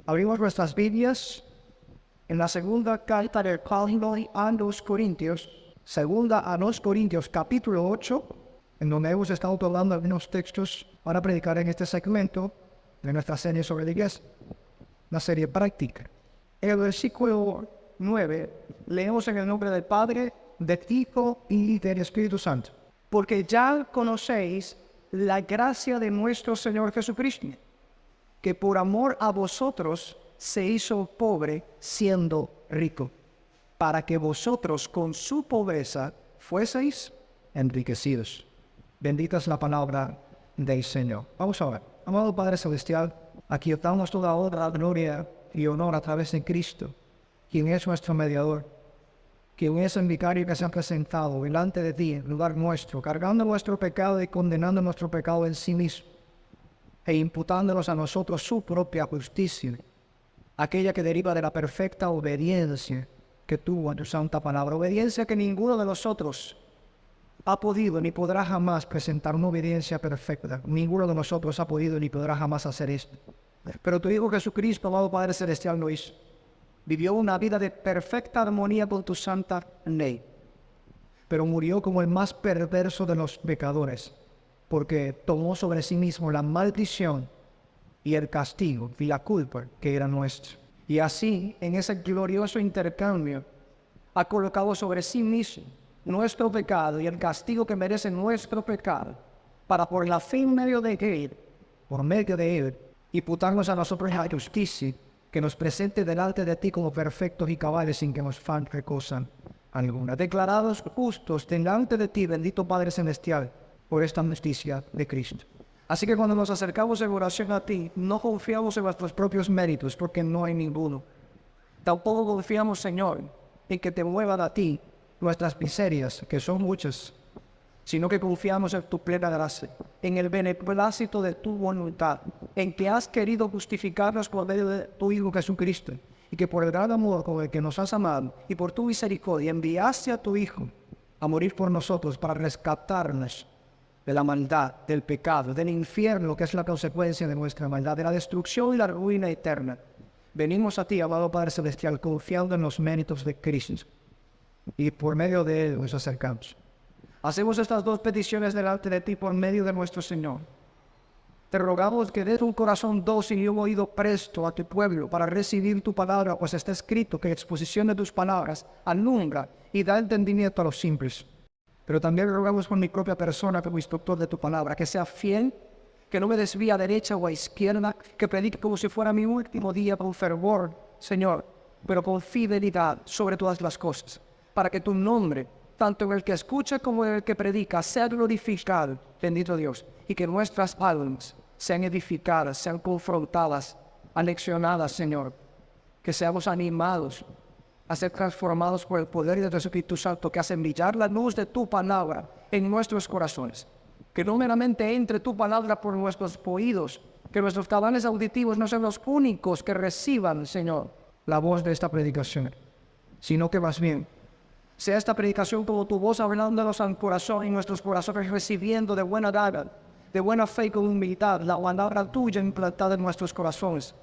Abrimos nuestras Biblias en la segunda carta del Pablo a los Corintios, segunda a los Corintios, capítulo 8, en donde hemos estado hablando algunos textos para predicar en este segmento de nuestra serie sobre la iglesia, una serie práctica. En el versículo 9, leemos en el nombre del Padre, del Hijo y del Espíritu Santo. Porque ya conocéis la gracia de nuestro Señor Jesucristo, que por amor a vosotros se hizo pobre siendo rico, para que vosotros con su pobreza fueseis enriquecidos. Bendita es la palabra del Señor. Vamos a ver. Amado Padre Celestial, aquí damos toda honra, gloria y honor a través de Cristo, quien es nuestro mediador, quien es el vicario que se ha presentado delante de ti en lugar nuestro, cargando nuestro pecado y condenando nuestro pecado en sí mismo, e imputándonos a nosotros su propia justicia, aquella que deriva de la perfecta obediencia que tuvo a tu santa palabra, obediencia que ninguno de nosotros ha podido ni podrá jamás presentar una obediencia perfecta. Ninguno de nosotros ha podido ni podrá jamás hacer esto. Pero tu Hijo Jesucristo, amado Padre Celestial, lo hizo. Vivió una vida de perfecta armonía con tu santa ley, pero murió como el más perverso de los pecadores, porque tomó sobre sí mismo la maldición y el castigo y la culpa que era nuestra. Y así, en ese glorioso intercambio, ha colocado sobre sí mismo nuestro pecado y el castigo que merece nuestro pecado, para por la fe en medio de él, imputarnos a nosotros la justicia que nos presente delante de ti como perfectos y cabales sin que nos falte cosa alguna. Declarados justos delante de ti, bendito Padre Celestial, por esta justicia de Cristo. Así que cuando nos acercamos en oración a ti, no confiamos en nuestros propios méritos, porque no hay ninguno. Tampoco confiamos, Señor, en que te muevan a ti nuestras miserias, que son muchas, sino que confiamos en tu plena gracia, en el beneplácito de tu voluntad, en que has querido justificarnos por medio de tu Hijo Jesucristo, y que por el gran amor con el que nos has amado, y por tu misericordia enviaste a tu Hijo a morir por nosotros para rescatarnos de la maldad, del pecado, del infierno, que es la consecuencia de nuestra maldad, de la destrucción y la ruina eterna. Venimos a ti, amado Padre Celestial, confiando en los méritos de Cristo, y por medio de él nos acercamos. Hacemos estas dos peticiones delante de ti por medio de nuestro Señor. Te rogamos que des un corazón dócil y un oído presto a tu pueblo para recibir tu palabra, pues está escrito que la exposición de tus palabras alumbra y da entendimiento a los simples. Pero también rogamos por mi propia persona como instructor de tu palabra, que sea fiel, que no me desvíe a derecha o a izquierda, que predique como si fuera mi último día con fervor, Señor, pero con fidelidad sobre todas las cosas, para que tu nombre, tanto en el que escucha como en el que predica, sea glorificado, bendito Dios, y que nuestras almas sean edificadas, sean confrontadas, aleccionadas, Señor, que seamos animados a ser transformados por el poder de tu Espíritu Santo, que hace brillar la luz de tu palabra en nuestros corazones. Que no meramente entre tu palabra por nuestros oídos, que nuestros canales auditivos no sean los únicos que reciban, Señor, la voz de esta predicación, sino que más bien sea esta predicación como tu voz hablándonos al corazón y nuestros corazones recibiendo de buena gana, de buena fe y con humildad, la palabra tuya implantada en nuestros corazones,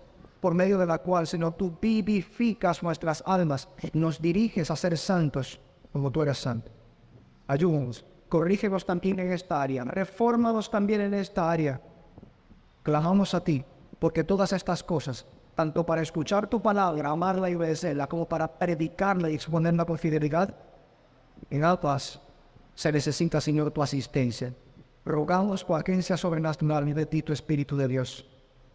por medio de la cual, Señor, tú vivificas nuestras almas, nos diriges a ser santos como tú eres santo. Ayúdanos, corrígenos también en esta área, refórmanos también en esta área. Clamamos a ti, porque todas estas cosas, tanto para escuchar tu palabra, amarla y obedecerla, como para predicarla y exponerla con fidelidad, en ambas se necesita, Señor, tu asistencia. Rogamos por agencia sobrenatural y de ti, tu Espíritu de Dios.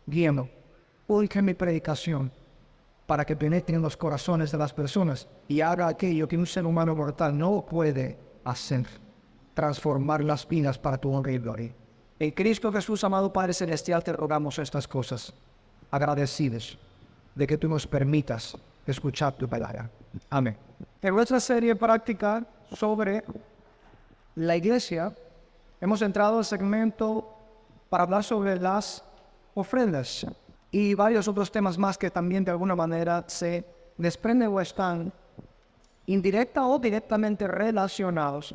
Guíame, pulque mi predicación, para que penetre en los corazones de las personas y haga aquello que un ser humano mortal no puede hacer, transformar las vidas para tu honra y gloria. En Cristo Jesús, amado Padre Celestial, te rogamos estas cosas, agradecidos de que tú nos permitas escuchar tu palabra. Amén. En nuestra serie práctica sobre la iglesia, hemos entrado al segmento para hablar sobre las ofrendas y varios otros temas más que también de alguna manera se desprenden o están indirecta o directamente relacionados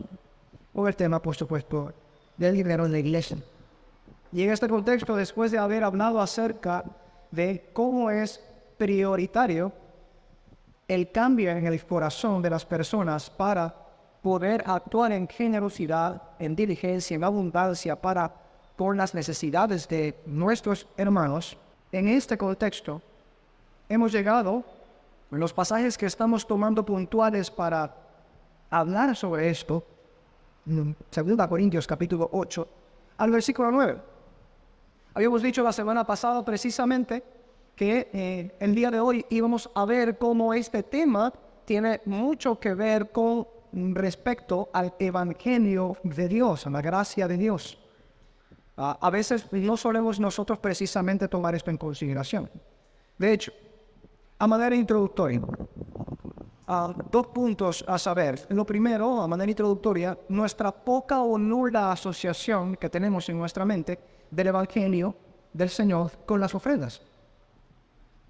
con el tema, por supuesto, del dinero en la iglesia. Y en este contexto, después de haber hablado acerca de cómo es prioritario el cambio en el corazón de las personas para poder actuar en generosidad, en diligencia, en abundancia por las necesidades de nuestros hermanos. En este contexto, hemos llegado, en los pasajes que estamos tomando puntuales para hablar sobre esto, 2 Corintios capítulo 8, al versículo 9. Habíamos dicho la semana pasada precisamente que el día de hoy íbamos a ver cómo este tema tiene mucho que ver con respecto al Evangelio de Dios, a la gracia de Dios. A veces no solemos nosotros precisamente tomar esto en consideración. De hecho, a manera introductoria, 2 puntos a saber. Lo primero, a manera introductoria, nuestra poca o nula asociación que tenemos en nuestra mente del Evangelio del Señor con las ofrendas.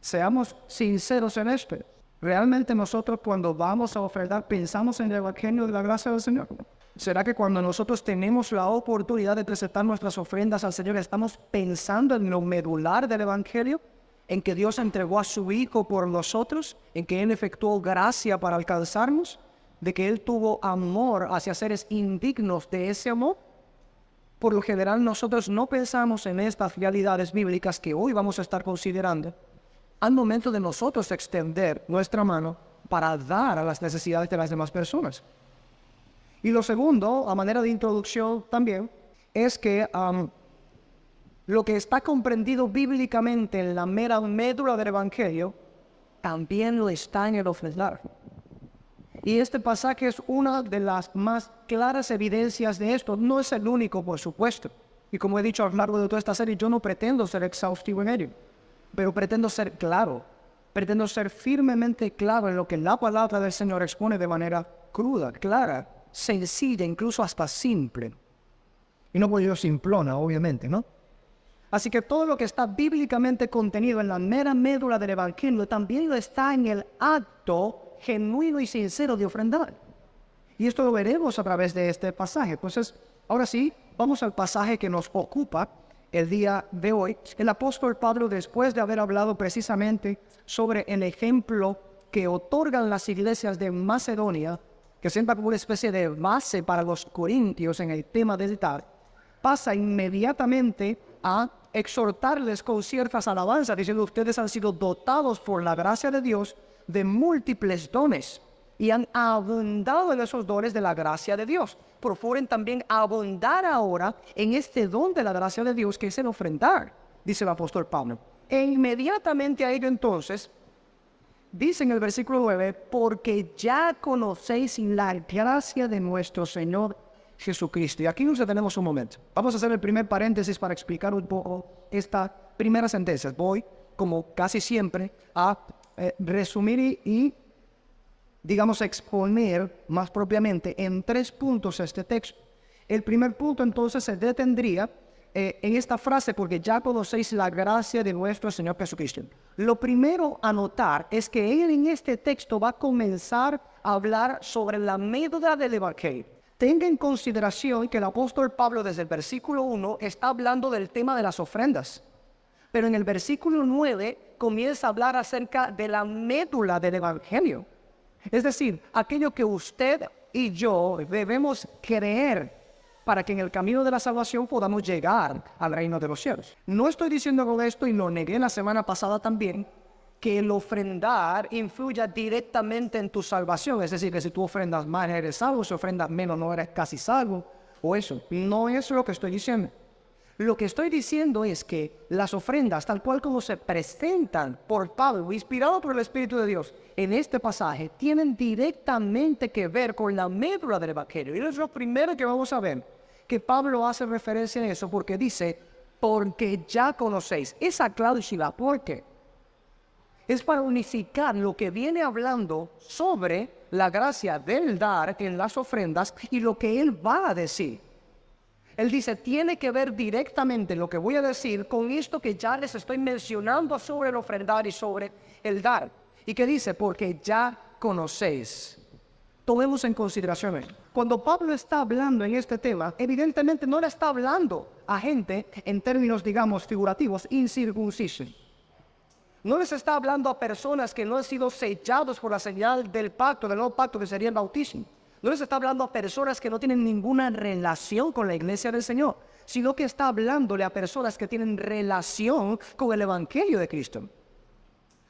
Seamos sinceros en esto. ¿Realmente nosotros cuando vamos a ofrendar pensamos en el Evangelio de la gracia del Señor? ¿Será que cuando nosotros tenemos la oportunidad de presentar nuestras ofrendas al Señor estamos pensando en lo medular del Evangelio? ¿En que Dios entregó a su Hijo por nosotros? ¿En que Él efectuó gracia para alcanzarnos? ¿De que Él tuvo amor hacia seres indignos de ese amor? Por lo general nosotros no pensamos en estas realidades bíblicas que hoy vamos a estar considerando al momento de nosotros extender nuestra mano para dar a las necesidades de las demás personas. Y lo segundo, a manera de introducción también, es que lo que está comprendido bíblicamente en la mera médula del Evangelio, también lo está en el ofrendar. Y este pasaje es una de las más claras evidencias de esto. No es el único, por supuesto. Y como he dicho a lo largo de toda esta serie, yo no pretendo ser exhaustivo en ello, pero pretendo ser claro, pretendo ser firmemente claro en lo que la palabra del Señor expone de manera cruda, clara, sencilla, incluso hasta simple. Y no voy yo simplona, obviamente, ¿no? Así que todo lo que está bíblicamente contenido en la mera médula del Evangelio también lo está en el acto genuino y sincero de ofrendar. Y esto lo veremos a través de este pasaje. Entonces, ahora sí, vamos al pasaje que nos ocupa el día de hoy. El apóstol Pablo, después de haber hablado precisamente sobre el ejemplo que otorgan las iglesias de Macedonia, que sirva como una especie de base para los corintios en el tema del dar, pasa inmediatamente a exhortarles con ciertas alabanzas, diciendo: ustedes han sido dotados por la gracia de Dios de múltiples dones y han abundado en esos dones de la gracia de Dios. Procuren también abundar ahora en este don de la gracia de Dios que es el ofrendar, dice el apóstol Pablo. E inmediatamente a ello entonces, dice en el versículo 9, porque ya conocéis la gracia de nuestro Señor Jesucristo. Y aquí nos detenemos un momento. Vamos a hacer el primer paréntesis para explicar un poco esta primera sentencia. Voy, como casi siempre, a resumir y digamos, exponer más propiamente en 3 puntos este texto. El primer punto entonces se detendría en esta frase: porque ya conocéis la gracia de nuestro Señor Jesucristo. Lo primero a notar es que él en este texto va a comenzar a hablar sobre la médula del Evangelio. Tenga en consideración que el apóstol Pablo desde el versículo 1 está hablando del tema de las ofrendas. Pero en el versículo 9 comienza a hablar acerca de la médula del Evangelio. Es decir, aquello que usted y yo debemos creer para que en el camino de la salvación podamos llegar al reino de los cielos. No estoy diciendo con esto, y lo negué la semana pasada también, que el ofrendar influya directamente en tu salvación. Es decir, que si tú ofrendas más eres salvo, si ofrendas menos no eres casi salvo, o eso. No es lo que estoy diciendo. Lo que estoy diciendo es que las ofrendas, tal cual como se presentan por Pablo, inspirado por el Espíritu de Dios, en este pasaje, tienen directamente que ver con la médula del Evangelio. Y es lo primero que vamos a ver, que Pablo hace referencia a eso, porque dice, porque ya conocéis. Esa cláusula, ¿por qué? Es para unificar lo que viene hablando sobre la gracia del dar en las ofrendas y lo que él va a decir. Él dice, tiene que ver directamente lo que voy a decir con esto que ya les estoy mencionando sobre el ofrendar y sobre el dar. ¿Y qué dice? Porque ya conocéis. Tomemos en consideración esto. Cuando Pablo está hablando en este tema, evidentemente no le está hablando a gente en términos, digamos, figurativos, incircuncisos. No les está hablando a personas que no han sido sellados por la señal del pacto, del nuevo pacto que sería el bautismo. No les está hablando a personas que no tienen ninguna relación con la iglesia del Señor, sino que está hablándole a personas que tienen relación con el evangelio de Cristo.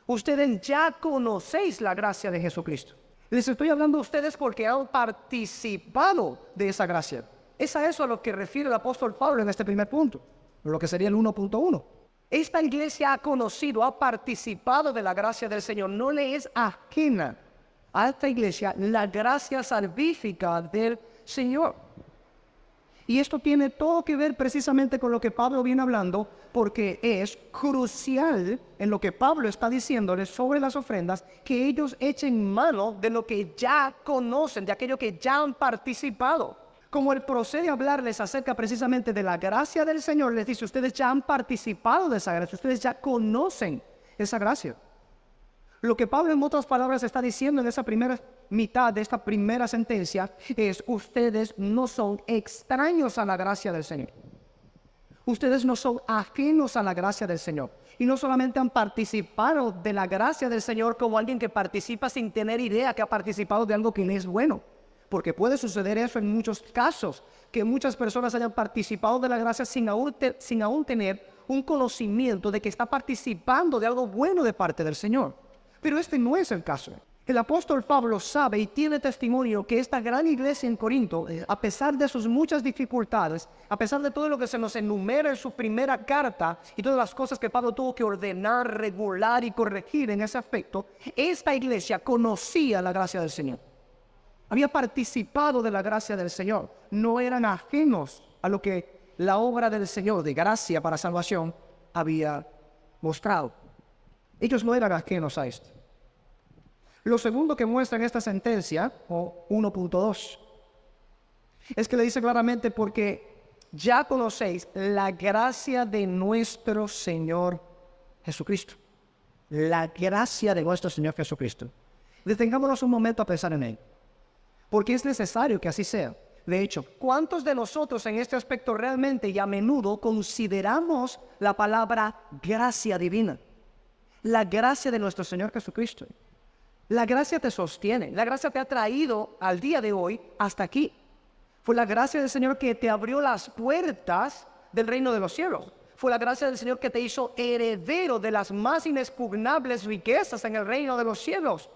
Ustedes ya conocéis la gracia de Jesucristo. Les estoy hablando a ustedes porque han participado de esa gracia. Es a eso a lo que refiere el apóstol Pablo en este primer punto, lo que sería el 1.1. Esta iglesia ha conocido, ha participado de la gracia del Señor. No le es ajena a esta iglesia la gracia salvífica del Señor. Y esto tiene todo que ver precisamente con lo que Pablo viene hablando, porque es crucial en lo que Pablo está diciéndoles sobre las ofrendas, que ellos echen mano de lo que ya conocen, de aquello que ya han participado. Como él procede a hablarles acerca precisamente de la gracia del Señor, les dice, ustedes ya han participado de esa gracia, ustedes ya conocen esa gracia. Lo que Pablo en otras palabras está diciendo en esa primera mitad de esta primera sentencia es, ustedes no son extraños a la gracia del Señor. Ustedes no son ajenos a la gracia del Señor. Y no solamente han participado de la gracia del Señor como alguien que participa sin tener idea que ha participado de algo que no es bueno. Porque puede suceder eso en muchos casos, que muchas personas hayan participado de la gracia sin aún tener un conocimiento de que está participando de algo bueno de parte del Señor. Pero este no es el caso. El apóstol Pablo sabe y tiene testimonio que esta gran iglesia en Corinto, a pesar de sus muchas dificultades, a pesar de todo lo que se nos enumera en su primera carta y todas las cosas que Pablo tuvo que ordenar, regular y corregir en ese aspecto, esta iglesia conocía la gracia del Señor. Había participado de la gracia del Señor. No eran ajenos a lo que la obra del Señor de gracia para salvación había mostrado. Ellos no eran ajenos a esto. Lo segundo que muestra en esta sentencia, o 1.2, es que le dice claramente porque ya conocéis la gracia de nuestro Señor Jesucristo. La gracia de nuestro Señor Jesucristo. Detengámonos un momento a pensar en él, porque es necesario que así sea. De hecho, ¿cuántos de nosotros en este aspecto realmente y a menudo consideramos la palabra gracia divina? La gracia de nuestro Señor Jesucristo. La gracia te sostiene, la gracia te ha traído al día de hoy hasta aquí. Fue la gracia del Señor que te abrió las puertas del reino de los cielos. Fue la gracia del Señor que te hizo heredero de las más inexpugnables riquezas en el reino de los cielos,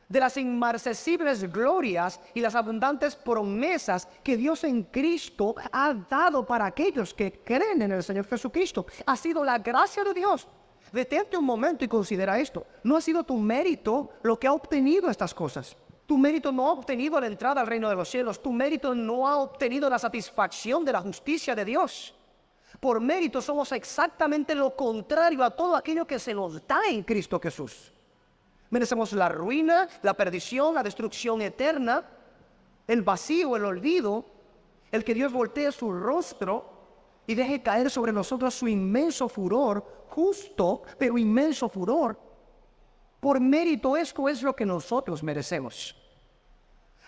de las inmarcesibles glorias y las abundantes promesas que Dios en Cristo ha dado para aquellos que creen en el Señor Jesucristo. Ha sido la gracia de Dios. Detente un momento y considera esto. No ha sido tu mérito lo que ha obtenido estas cosas. Tu mérito no ha obtenido la entrada al reino de los cielos. Tu mérito no ha obtenido la satisfacción de la justicia de Dios. Por mérito somos exactamente lo contrario a todo aquello que se nos da en Cristo Jesús. Merecemos la ruina, la perdición, la destrucción eterna, el vacío, el olvido, el que Dios voltee su rostro y deje caer sobre nosotros su inmenso furor, justo, pero inmenso furor. Por mérito esto es lo que nosotros merecemos.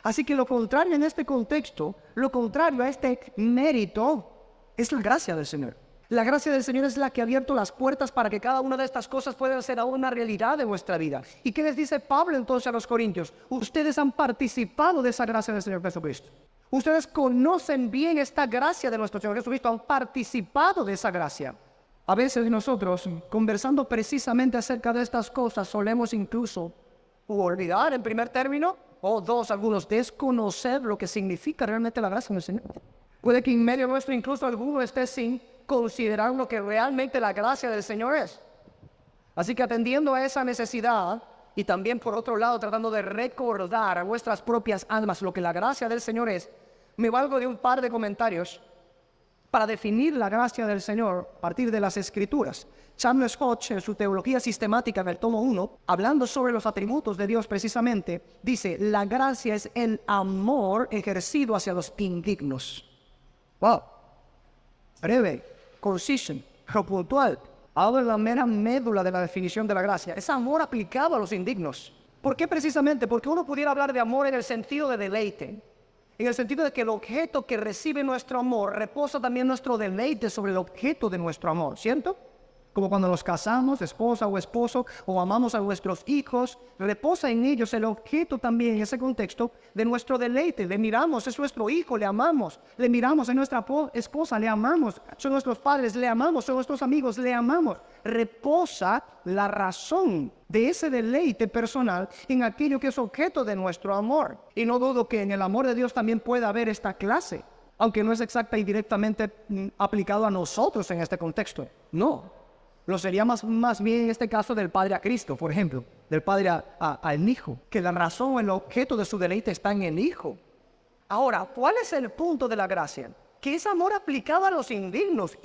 Así que lo contrario en este contexto, lo contrario a este mérito, es la gracia del Señor. La gracia del Señor es la que ha abierto las puertas para que cada una de estas cosas pueda ser aún una realidad de nuestra vida. ¿Y qué les dice Pablo entonces a los corintios? Ustedes han participado de esa gracia del Señor Jesucristo. Ustedes conocen bien esta gracia de nuestro Señor Jesucristo, han participado de esa gracia. A veces nosotros, conversando precisamente acerca de estas cosas, solemos incluso olvidar en primer término, o dos, algunos, desconocer lo que significa realmente la gracia del Señor. Puede que en medio nuestro incluso alguno esté sin considerar lo que realmente la gracia del Señor es. Así que atendiendo a esa necesidad, y también por otro lado tratando de recordar a nuestras propias almas lo que la gracia del Señor es, me valgo de un par de comentarios para definir la gracia del Señor a partir de las Escrituras. Charles Hodge, en su Teología Sistemática del tomo 1, hablando sobre los atributos de Dios precisamente, dice, la gracia es el amor ejercido hacia los indignos. Wow. Breve, concision, pero puntual. Habla de la mera médula de la definición de la gracia. Es amor aplicado a los indignos. ¿Por qué precisamente? Porque uno pudiera hablar de amor en el sentido de deleite. En el sentido de que el objeto que recibe nuestro amor reposa también nuestro deleite sobre el objeto de nuestro amor, ¿cierto? Como cuando nos casamos, esposa o esposo, o amamos a nuestros hijos, reposa en ellos el objeto también en ese contexto de nuestro deleite. Le miramos, es nuestro hijo, le amamos. Le miramos, es nuestra esposa, le amamos. Son nuestros padres, le amamos. Son nuestros amigos, le amamos. Reposa la razón de ese deleite personal en aquello que es objeto de nuestro amor. Y no dudo que en el amor de Dios también pueda haber esta clase, aunque no es exacta y directamente aplicado a nosotros en este contexto. No. Lo sería más bien en este caso del padre a Cristo, por ejemplo, del padre al hijo, que la razón o el objeto de su deleite está en el hijo. Ahora, ¿cuál es el punto de la gracia? Que es amor aplicado a los indignos,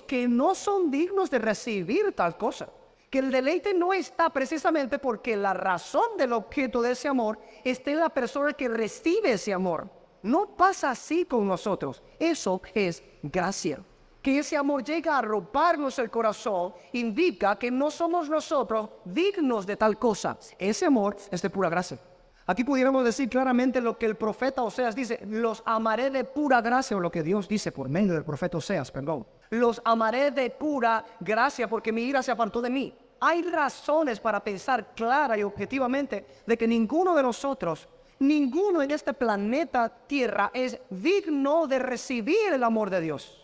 que no son dignos de recibir tal cosa. Que el deleite no está precisamente porque la razón del objeto de ese amor está en la persona que recibe ese amor. No pasa así con nosotros. Eso es gracia. Que ese amor llega a arroparnos el corazón, indica que no somos nosotros dignos de tal cosa. Ese amor es de pura gracia. Aquí pudiéramos decir claramente lo que el profeta Oseas dice: los amaré de pura gracia, o lo que Dios dice por medio del profeta Oseas, perdón. Los amaré de pura gracia porque mi ira se apartó de mí. Hay razones para pensar clara y objetivamente de que ninguno de nosotros, ninguno en este planeta Tierra es digno de recibir el amor de Dios.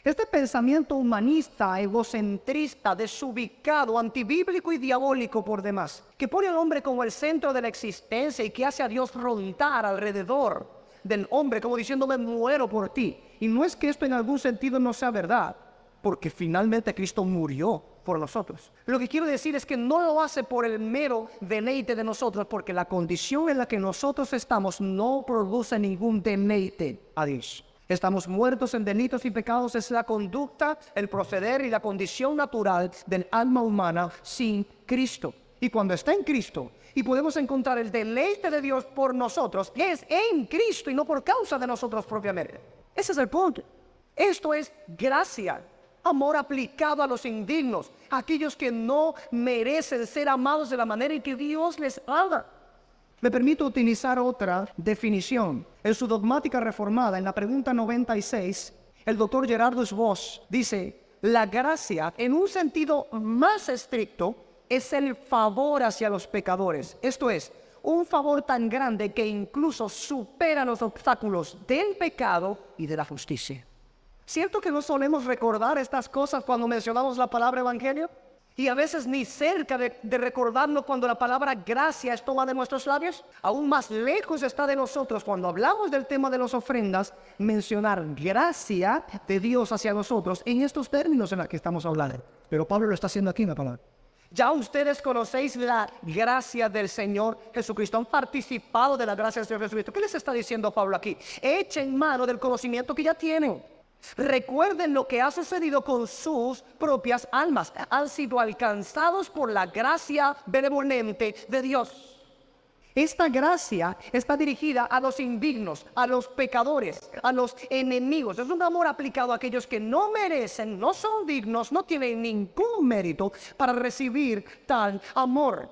Este pensamiento humanista, egocentrista, desubicado, antibíblico y diabólico por demás, que pone al hombre como el centro de la existencia y que hace a Dios rondar alrededor del hombre como diciendo: me muero por ti. Y no es que esto en algún sentido no sea verdad, porque finalmente Cristo murió por nosotros. Lo que quiero decir es que no lo hace por el mero deleite de nosotros, porque la condición en la que nosotros estamos no produce ningún deleite a Dios. Estamos muertos en delitos y pecados. Es la conducta, el proceder y la condición natural del alma humana sin Cristo. Y cuando está en Cristo y podemos encontrar el deleite de Dios por nosotros, es en Cristo y no por causa de nosotros propiamente. Ese es el punto. Esto es gracia, amor aplicado a los indignos, a aquellos que no merecen ser amados de la manera en que Dios les ama. Me permito utilizar otra definición. En su dogmática reformada, en la pregunta 96, el doctor Gerardus Voss dice: la gracia, en un sentido más estricto, es el favor hacia los pecadores. Esto es, un favor tan grande que incluso supera los obstáculos del pecado y de la justicia. ¿Cierto que no solemos recordar estas cosas cuando mencionamos la palabra evangelio? Y a veces ni cerca de recordarlo cuando la palabra gracia es tomada de nuestros labios. Aún más lejos está de nosotros cuando hablamos del tema de las ofrendas, mencionar gracia de Dios hacia nosotros en estos términos en los que estamos hablando. Pero Pablo lo está haciendo aquí en la palabra. Ya ustedes conocéis la gracia del Señor Jesucristo, han participado de la gracia del Señor Jesucristo. ¿Qué les está diciendo Pablo aquí? Echen mano del conocimiento que ya tienen. Recuerden lo que ha sucedido con sus propias almas. Han sido alcanzados por la gracia benevolente de Dios. Esta gracia está dirigida a los indignos, a los pecadores, a los enemigos. Es un amor aplicado a aquellos que no merecen, no son dignos, no tienen ningún mérito para recibir tal amor.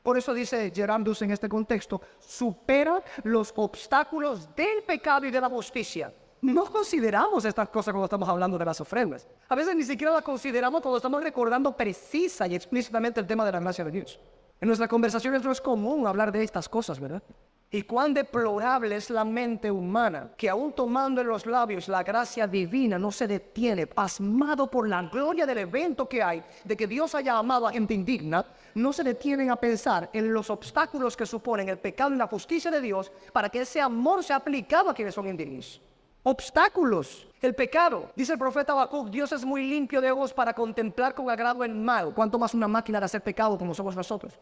Por eso dice Gerardus en este contexto: supera los obstáculos del pecado y de la justicia. No consideramos estas cosas cuando estamos hablando de las ofrendas. A veces ni siquiera las consideramos cuando estamos recordando precisa y explícitamente el tema de la gracia de Dios. En nuestras conversaciones no es común hablar de estas cosas, ¿verdad? Y cuán deplorable es la mente humana, que aún tomando en los labios la gracia divina no se detiene, pasmado por la gloria del evento que hay, de que Dios haya amado a gente indigna, no se detienen a pensar en los obstáculos que suponen el pecado y la justicia de Dios para que ese amor sea aplicado a quienes son indignos. Obstáculos, el pecado. Dice el profeta Habacuc: Dios es muy limpio de ojos para contemplar con agrado el mal. ¿Cuánto más una máquina de hacer pecado como somos nosotros?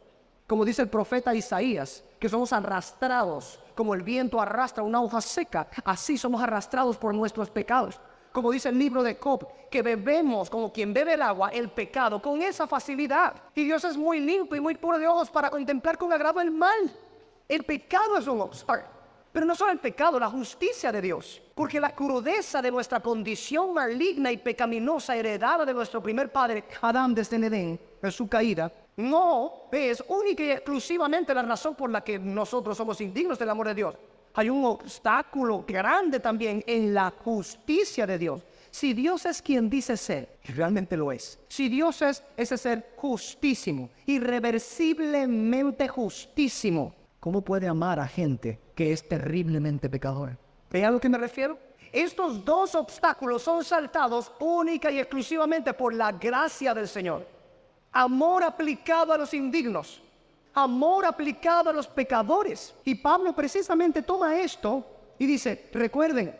Como dice el profeta Isaías, que somos arrastrados como el viento arrastra una hoja seca, así somos arrastrados por nuestros pecados. Como dice el libro de Job, que bebemos como quien bebe el agua, el pecado, con esa facilidad. Y Dios es muy limpio y muy puro de ojos para contemplar con agrado el mal. El pecado es un obstáculo. Pero no solo el pecado, la justicia de Dios. Porque la crudeza de nuestra condición maligna y pecaminosa heredada de nuestro primer padre, Adán, desde el Edén, en su caída, no es única y exclusivamente la razón por la que nosotros somos indignos del amor de Dios. Hay un obstáculo grande también en la justicia de Dios. Si Dios es quien dice ser, y realmente lo es. Si Dios es ese ser justísimo, irreversiblemente justísimo, ¿cómo puede amar a gente que es terriblemente pecadora? ¿vean a lo que me refiero? Estos dos obstáculos son saltados única y exclusivamente por la gracia del Señor. Amor aplicado a los indignos, amor aplicado a los pecadores. Y Pablo precisamente toma esto y dice, recuerden,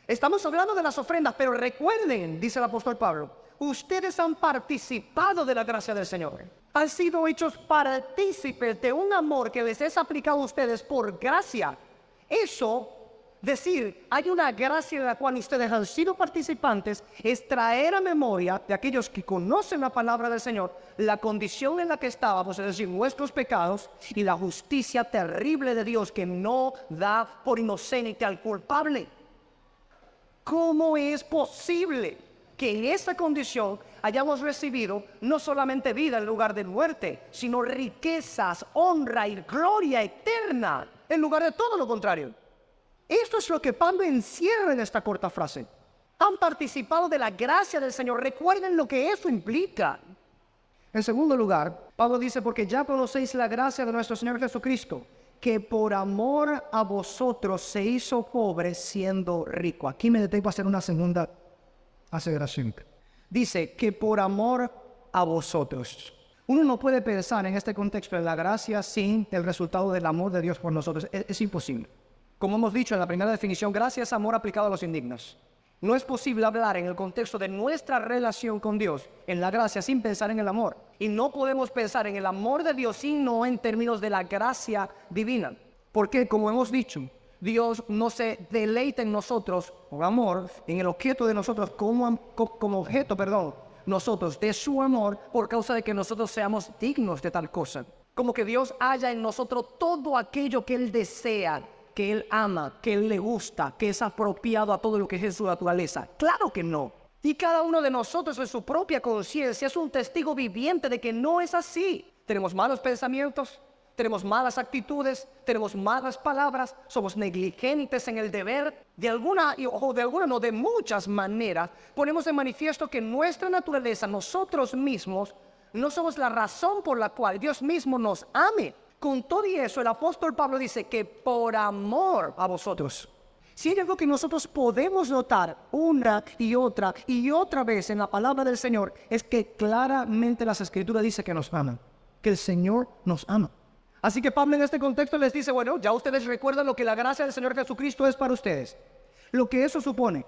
estamos hablando de las ofrendas, pero recuerden, dice el apóstol Pablo, ustedes han participado de la gracia del Señor. Han sido hechos partícipes de un amor que les es aplicado a ustedes por gracia. Eso, decir, hay una gracia de la cual ustedes han sido participantes, es traer a memoria de aquellos que conocen la palabra del Señor, la condición en la que estábamos, es decir, nuestros pecados y la justicia terrible de Dios que no da por inocente al culpable. ¿Cómo es posible que en esa condición hayamos recibido no solamente vida en lugar de muerte, sino riquezas, honra y gloria eterna en lugar de todo lo contrario? Esto es lo que Pablo encierra en esta corta frase. Han participado de la gracia del Señor. Recuerden lo que eso implica. En segundo lugar, Pablo dice, porque ya conocéis la gracia de nuestro Señor Jesucristo, que por amor a vosotros se hizo pobre siendo rico. Aquí me detengo a hacer una segunda aseveración. Dice que por amor a vosotros. Uno no puede pensar en este contexto de la gracia sin el resultado del amor de Dios por nosotros. Es imposible. Como hemos dicho en la primera definición, gracia es amor aplicado a los indignos. No es posible hablar en el contexto de nuestra relación con Dios, en la gracia, sin pensar en el amor. Y no podemos pensar en el amor de Dios sino en términos de la gracia divina. Porque, como hemos dicho, Dios no se deleita en nosotros por amor, en el objeto de nosotros como objeto, nosotros de su amor por causa de que nosotros seamos dignos de tal cosa. Como que Dios haya en nosotros todo aquello que Él desea, que Él ama, que Él le gusta, que es apropiado a todo lo que es su naturaleza. Claro que no. Y cada uno de nosotros en su propia conciencia es un testigo viviente de que no es así. Tenemos malos pensamientos, tenemos malas actitudes, tenemos malas palabras, somos negligentes en el deber. De muchas maneras, ponemos en manifiesto que nuestra naturaleza, nosotros mismos, no somos la razón por la cual Dios mismo nos ame. Con todo y eso, el apóstol Pablo dice que por amor a vosotros. Si hay algo que nosotros podemos notar una y otra vez en la palabra del Señor, es que claramente las Escrituras dicen que nos aman, que el Señor nos ama. Así que Pablo en este contexto les dice, bueno, ya ustedes recuerdan lo que la gracia del Señor Jesucristo es para ustedes, lo que eso supone.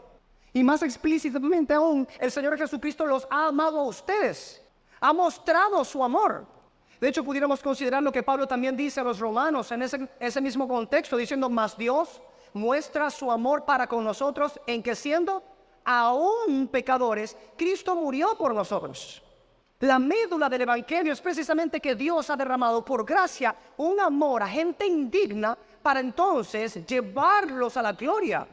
Y más explícitamente aún, el Señor Jesucristo los ha amado a ustedes, ha mostrado su amor. De hecho, pudiéramos considerar lo que Pablo también dice a los romanos en ese mismo contexto, diciendo, mas Dios muestra su amor para con nosotros en que siendo aún pecadores, Cristo murió por nosotros. La médula del Evangelio es precisamente que Dios ha derramado por gracia un amor a gente indigna para entonces llevarlos a la gloria.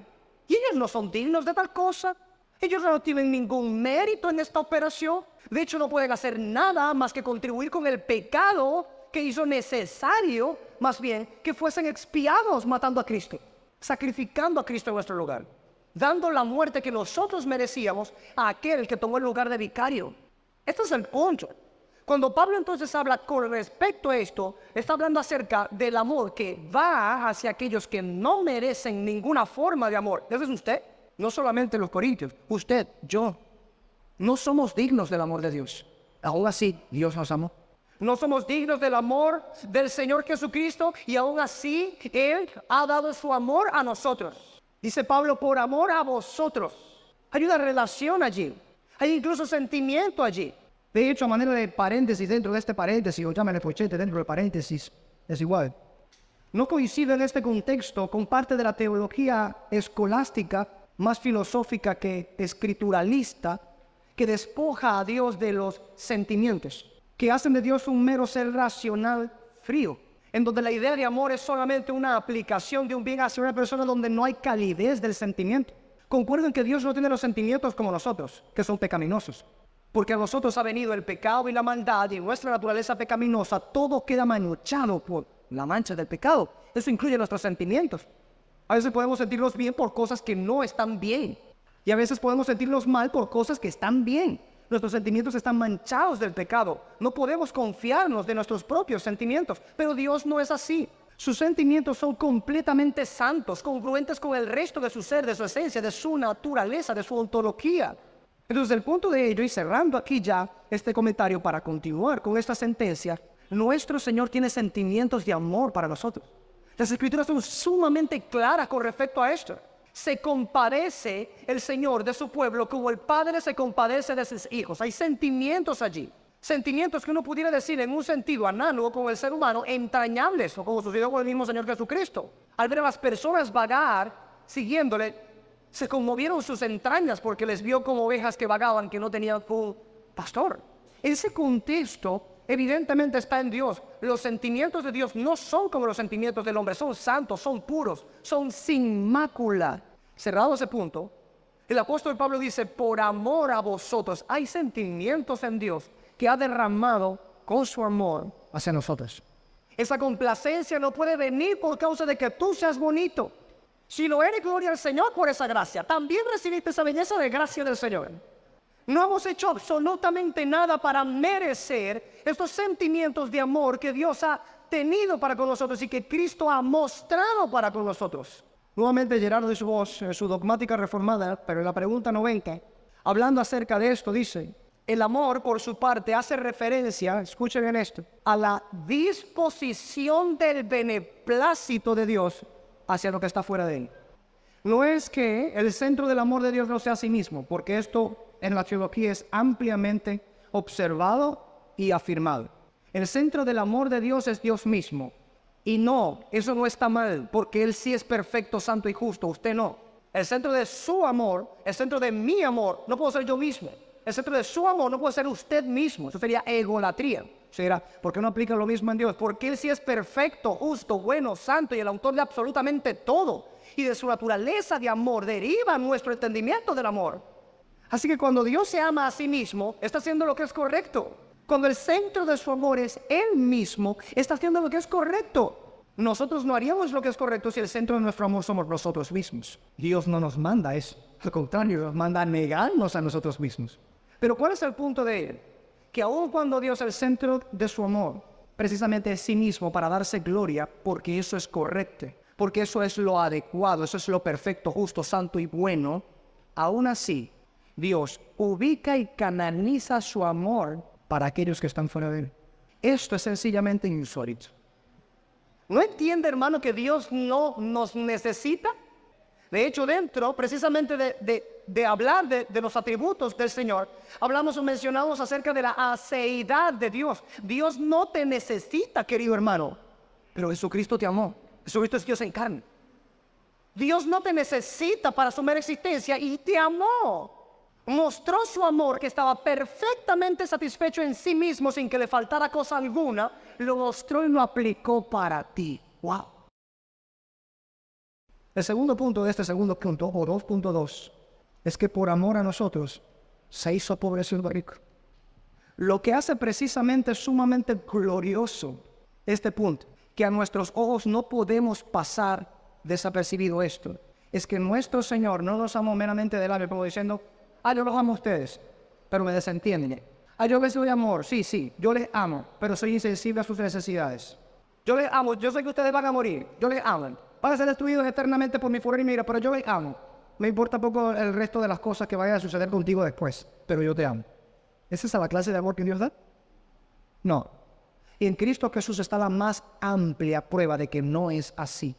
Y ellos no son dignos de tal cosa. Ellos no tienen ningún mérito en esta operación. De hecho, no pueden hacer nada más que contribuir con el pecado que hizo necesario, más bien, que fuesen expiados matando a Cristo, sacrificando a Cristo en nuestro lugar, dando la muerte que nosotros merecíamos a aquel que tomó el lugar de vicario. Este es el punto. Cuando Pablo entonces habla con respecto a esto, está hablando acerca del amor que va hacia aquellos que no merecen ninguna forma de amor. ¿Ese es usted? No solamente los corintios, usted, yo. No somos dignos del amor de Dios. Aún así, Dios nos amó. No somos dignos del amor del Señor Jesucristo y aún así Él ha dado su amor a nosotros. Dice Pablo, por amor a vosotros. Hay una relación allí. Hay incluso sentimiento allí. De hecho, a manera de paréntesis dentro de este paréntesis, o llámale pochete dentro del paréntesis, es igual. No coincide en este contexto con parte de la teología escolástica, más filosófica que escrituralista, que despoja a Dios de los sentimientos, que hacen de Dios un mero ser racional frío, en donde la idea de amor es solamente una aplicación de un bien hacia una persona donde no hay calidez del sentimiento. Concuerdo que Dios no tiene los sentimientos como nosotros, que son pecaminosos, porque a nosotros ha venido el pecado y la maldad, y en nuestra naturaleza pecaminosa todo queda manchado por la mancha del pecado. Eso incluye nuestros sentimientos. A veces podemos sentirnos bien por cosas que no están bien. Y a veces podemos sentirnos mal por cosas que están bien. Nuestros sentimientos están manchados del pecado. No podemos confiarnos de nuestros propios sentimientos. Pero Dios no es así. Sus sentimientos son completamente santos, congruentes con el resto de su ser, de su esencia, de su naturaleza, de su ontología. Entonces, el punto de ello, y cerrando aquí ya este comentario para continuar con esta sentencia, nuestro Señor tiene sentimientos de amor para nosotros. Las Escrituras son sumamente claras con respecto a esto. Se compadece el Señor de su pueblo como el Padre se compadece de sus hijos. Hay sentimientos allí. Sentimientos que uno pudiera decir en un sentido análogo con el ser humano, entrañables, o como sucedió con el mismo Señor Jesucristo. Al ver a las personas vagar, siguiéndole, se conmovieron sus entrañas porque les vio como ovejas que vagaban, que no tenían un pastor. Ese contexto evidentemente está en Dios. Los sentimientos de Dios no son como los sentimientos del hombre, son santos, son puros, son sin mácula. Cerrado ese punto, el apóstol Pablo dice, por amor a vosotros, hay sentimientos en Dios que ha derramado con su amor hacia nosotros. Esa complacencia no puede venir por causa de que tú seas bonito. Si lo eres, gloria al Señor por esa gracia. También recibiste esa belleza de gracia del Señor. No hemos hecho absolutamente nada para merecer estos sentimientos de amor que Dios ha tenido para con nosotros y que Cristo ha mostrado para con nosotros. Nuevamente Gerardo de su voz, en su dogmática reformada, pero en la pregunta 90, hablando acerca de esto, dice, el amor por su parte hace referencia, escuchen bien esto, a la disposición del beneplácito de Dios hacia lo que está fuera de él. No es que el centro del amor de Dios no sea a sí mismo, porque esto en la teología es ampliamente observado y afirmado. El centro del amor de Dios es Dios mismo. Y no, eso no está mal, porque Él sí es perfecto, santo y justo, usted no. El centro de su amor, el centro de mi amor, no puedo ser yo mismo. El centro de su amor no puede ser usted mismo. Eso sería egolatría. Se dirá, ¿por qué no aplica lo mismo en Dios? Porque Él sí es perfecto, justo, bueno, santo y el autor de absolutamente todo. Y de su naturaleza de amor deriva nuestro entendimiento del amor. Así que cuando Dios se ama a sí mismo, está haciendo lo que es correcto. Cuando el centro de su amor es Él mismo, está haciendo lo que es correcto. Nosotros no haríamos lo que es correcto si el centro de nuestro amor somos nosotros mismos. Dios no nos manda eso. Al contrario, nos manda a negarnos a nosotros mismos. Pero ¿cuál es el punto de Él? Que aun cuando Dios es el centro de su amor, precisamente es sí mismo para darse gloria, porque eso es correcto, porque eso es lo adecuado, eso es lo perfecto, justo, santo y bueno, aún así, Dios ubica y canaliza su amor para aquellos que están fuera de Él. Esto es sencillamente insólito. ¿No entiende, hermano, que Dios no nos necesita? De hecho, dentro precisamente de hablar de los atributos del Señor, hablamos o mencionamos acerca de la aceidad de Dios. Dios no te necesita, querido hermano, pero Jesucristo te amó. Jesucristo es Dios en carne. Dios no te necesita para su mera existencia y te amó. Mostró su amor, que estaba perfectamente satisfecho en sí mismo sin que le faltara cosa alguna, lo mostró y lo aplicó para ti. ¡Wow! El segundo punto de este segundo punto, o 2.2, es que por amor a nosotros se hizo pobre siendo rico. Lo que hace precisamente sumamente glorioso este punto, que a nuestros ojos no podemos pasar desapercibido esto, es que nuestro Señor no nos amó meramente de labio, como diciendo, yo los amo a ustedes, pero me desentienden. Yo les doy amor, sí, yo les amo, pero soy insensible a sus necesidades. Yo les amo, yo sé que ustedes van a morir, yo les amo. Van a ser destruidos eternamente por mi furor y mi ira, pero yo les amo. Me importa poco el resto de las cosas que vayan a suceder contigo después, pero yo te amo. ¿Es esa la clase de amor que Dios da? No. Y en Cristo Jesús está la más amplia prueba de que no es así.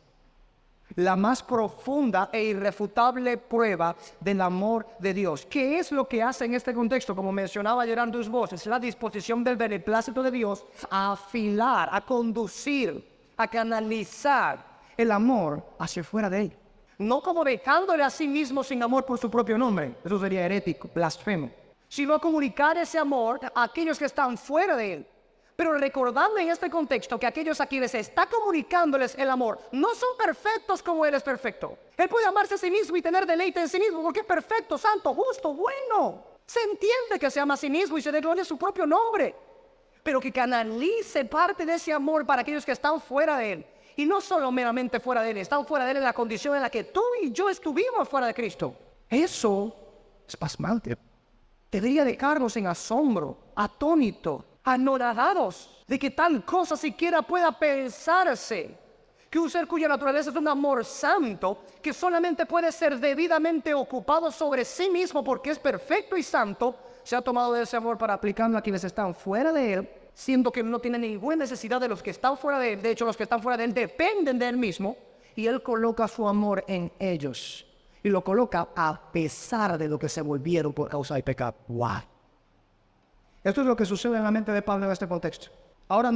La más profunda e irrefutable prueba del amor de Dios. ¿Qué es lo que hace en este contexto? Como mencionaba Gerardo de su voz, es la disposición del beneplácito de Dios a afilar, a conducir, a canalizar el amor hacia fuera de Él. No como dejándole a sí mismo sin amor por su propio nombre. Eso sería herético, blasfemo. Sino a comunicar ese amor a aquellos que están fuera de Él. Pero recordando en este contexto que aquellos a quienes está comunicándoles el amor no son perfectos como Él es perfecto. Él puede amarse a sí mismo y tener deleite en sí mismo porque es perfecto, santo, justo, bueno. Se entiende que se ama a sí mismo y se dé gloria a su propio nombre. Pero que canalice parte de ese amor para aquellos que están fuera de Él. Y no solo meramente fuera de Él, están fuera de Él en la condición en la que tú y yo estuvimos fuera de Cristo. Eso es pasmante. Debería dejarnos en asombro, atónito, anonadados de que tal cosa siquiera pueda pensarse. Que un ser cuya naturaleza es un amor santo, que solamente puede ser debidamente ocupado sobre sí mismo porque es perfecto y santo, se ha tomado de ese amor para aplicarlo a quienes están fuera de él, siendo que no tiene ninguna necesidad de los que están fuera de él. De hecho, los que están fuera de él dependen de él mismo, y él coloca su amor en ellos. Y lo coloca a pesar de lo que se volvieron por causa del pecado. ¡Wow! Esto es lo que sucede en la mente de Pablo en este contexto. Ahora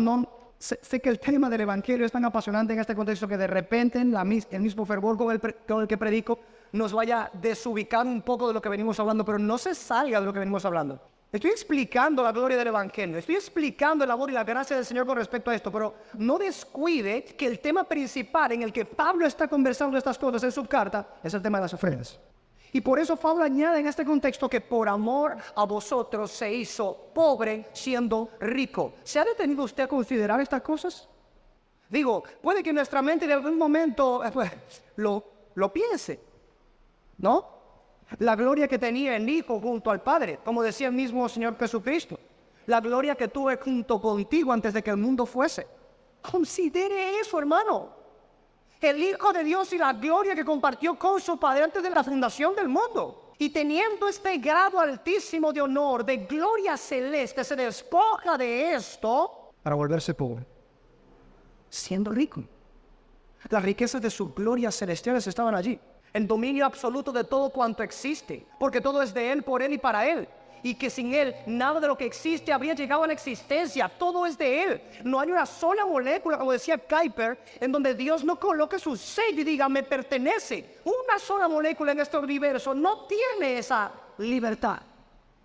sé que el tema del Evangelio es tan apasionante en este contexto que de repente el mismo fervor con el que predico nos vaya a desubicar un poco de lo que venimos hablando, pero no se salga de lo que venimos hablando. Estoy explicando la gloria del Evangelio, estoy explicando el amor y la gracia del Señor con respecto a esto, pero no descuide que el tema principal en el que Pablo está conversando estas cosas en su carta es el tema de las ofrendas. Y por eso Pablo añade en este contexto que por amor a vosotros se hizo pobre siendo rico. ¿Se ha detenido usted a considerar estas cosas? Digo, puede que nuestra mente de algún momento lo piense, ¿no? La gloria que tenía el Hijo junto al Padre, como decía el mismo Señor Jesucristo. La gloria que tuve junto contigo antes de que el mundo fuese. Considere eso, hermano. El Hijo de Dios y la gloria que compartió con su Padre antes de la fundación del mundo. Y teniendo este grado altísimo de honor, de gloria celeste, se despoja de esto para volverse pobre, siendo rico. Las riquezas de sus glorias celestiales estaban allí. El dominio absoluto de todo cuanto existe, porque todo es de Él, por Él y para Él. Y que sin Él, nada de lo que existe habría llegado a la existencia. Todo es de Él. No hay una sola molécula, como decía Kuiper, en donde Dios no coloque su sello y diga, me pertenece. Una sola molécula en este universo no tiene esa libertad.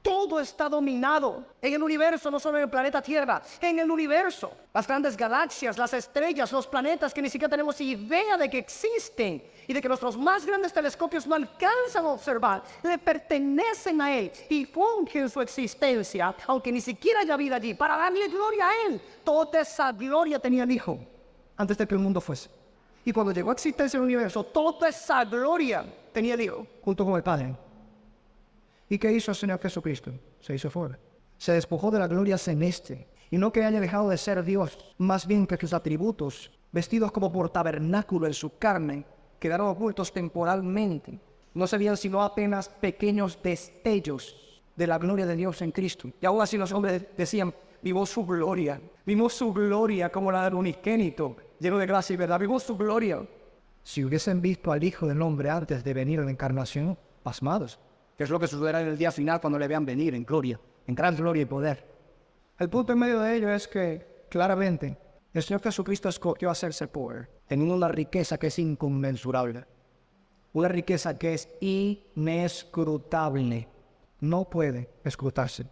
Todo está dominado en el universo, no solo en el planeta Tierra, en el universo. Las grandes galaxias, las estrellas, los planetas que ni siquiera tenemos idea de que existen y de que nuestros más grandes telescopios no alcanzan a observar, le pertenecen a Él y fungen su existencia, aunque ni siquiera haya vida allí, para darle gloria a Él. Toda esa gloria tenía el Hijo antes de que el mundo fuese. Y cuando llegó a existencia el universo, toda esa gloria tenía el Hijo junto con el Padre. ¿Y qué hizo el Señor Jesucristo? Se hizo fuera. Se despojó de la gloria celeste. Y no que haya dejado de ser Dios, más bien que sus atributos, vestidos como por tabernáculo en su carne, quedaron ocultos temporalmente. No se veían sino apenas pequeños destellos de la gloria de Dios en Cristo. Y aún así los hombres decían, vimos su gloria como la del unigénito, lleno de gracia y verdad, vimos su gloria. Si hubiesen visto al Hijo del Hombre antes de venir a la encarnación, pasmados. Que es lo que sucederá en el día final cuando le vean venir en gloria, en gran gloria y poder. El punto en medio de ello es que, claramente, el Señor Jesucristo escogió hacerse pobre, teniendo una riqueza que es inconmensurable, una riqueza que es inescrutable, no puede escrutarse.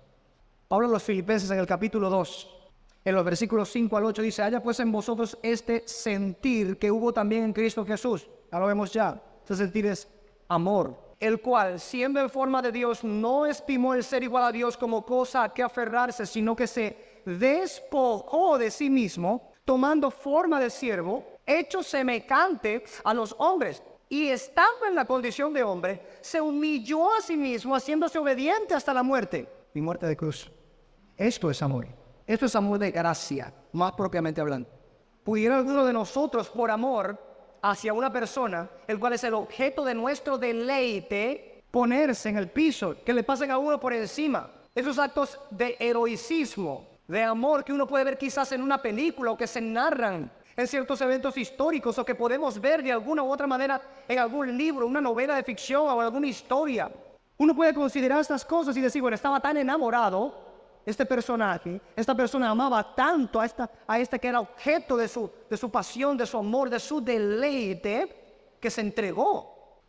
Pablo a los Filipenses en el capítulo 2, en los versículos 5 al 8 dice, haya pues en vosotros este sentir que hubo también en Cristo Jesús. Ya lo vemos ya, este sentir es amor, el cual, siendo en forma de Dios, no estimó el ser igual a Dios como cosa a que aferrarse, sino que se despojó de sí mismo, tomando forma de siervo, hecho semejante a los hombres. Y estando en la condición de hombre, se humilló a sí mismo, haciéndose obediente hasta la muerte. Y muerte de cruz. Esto es amor. Esto es amor de gracia, más propiamente hablando. ¿Pudiera alguno de nosotros, por amor hacia una persona, el cual es el objeto de nuestro deleite, ponerse en el piso, que le pasen a uno por encima? Esos actos de heroicismo, de amor que uno puede ver quizás en una película o que se narran en ciertos eventos históricos o que podemos ver de alguna u otra manera en algún libro, una novela de ficción o alguna historia. Uno puede considerar estas cosas y decir, bueno, estaba tan enamorado este personaje, esta persona amaba tanto a esta que era objeto de su pasión, de su amor, de su deleite, que se entregó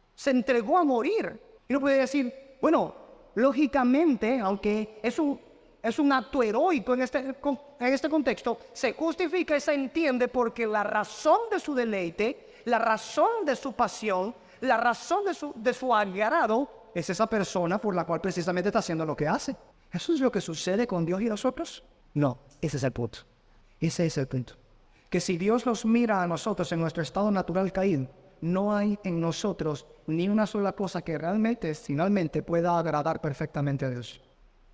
a morir. Y uno puede decir, bueno, lógicamente, aunque es un acto heroico en este contexto, se justifica y se entiende porque la razón de su deleite, la razón de su pasión, la razón de su agrado, es esa persona por la cual precisamente está haciendo lo que hace. ¿Eso es lo que sucede con Dios y nosotros? No, ese es el punto. Ese es el punto. Que si Dios nos mira a nosotros en nuestro estado natural caído, no hay en nosotros ni una sola cosa que realmente, finalmente, pueda agradar perfectamente a Dios.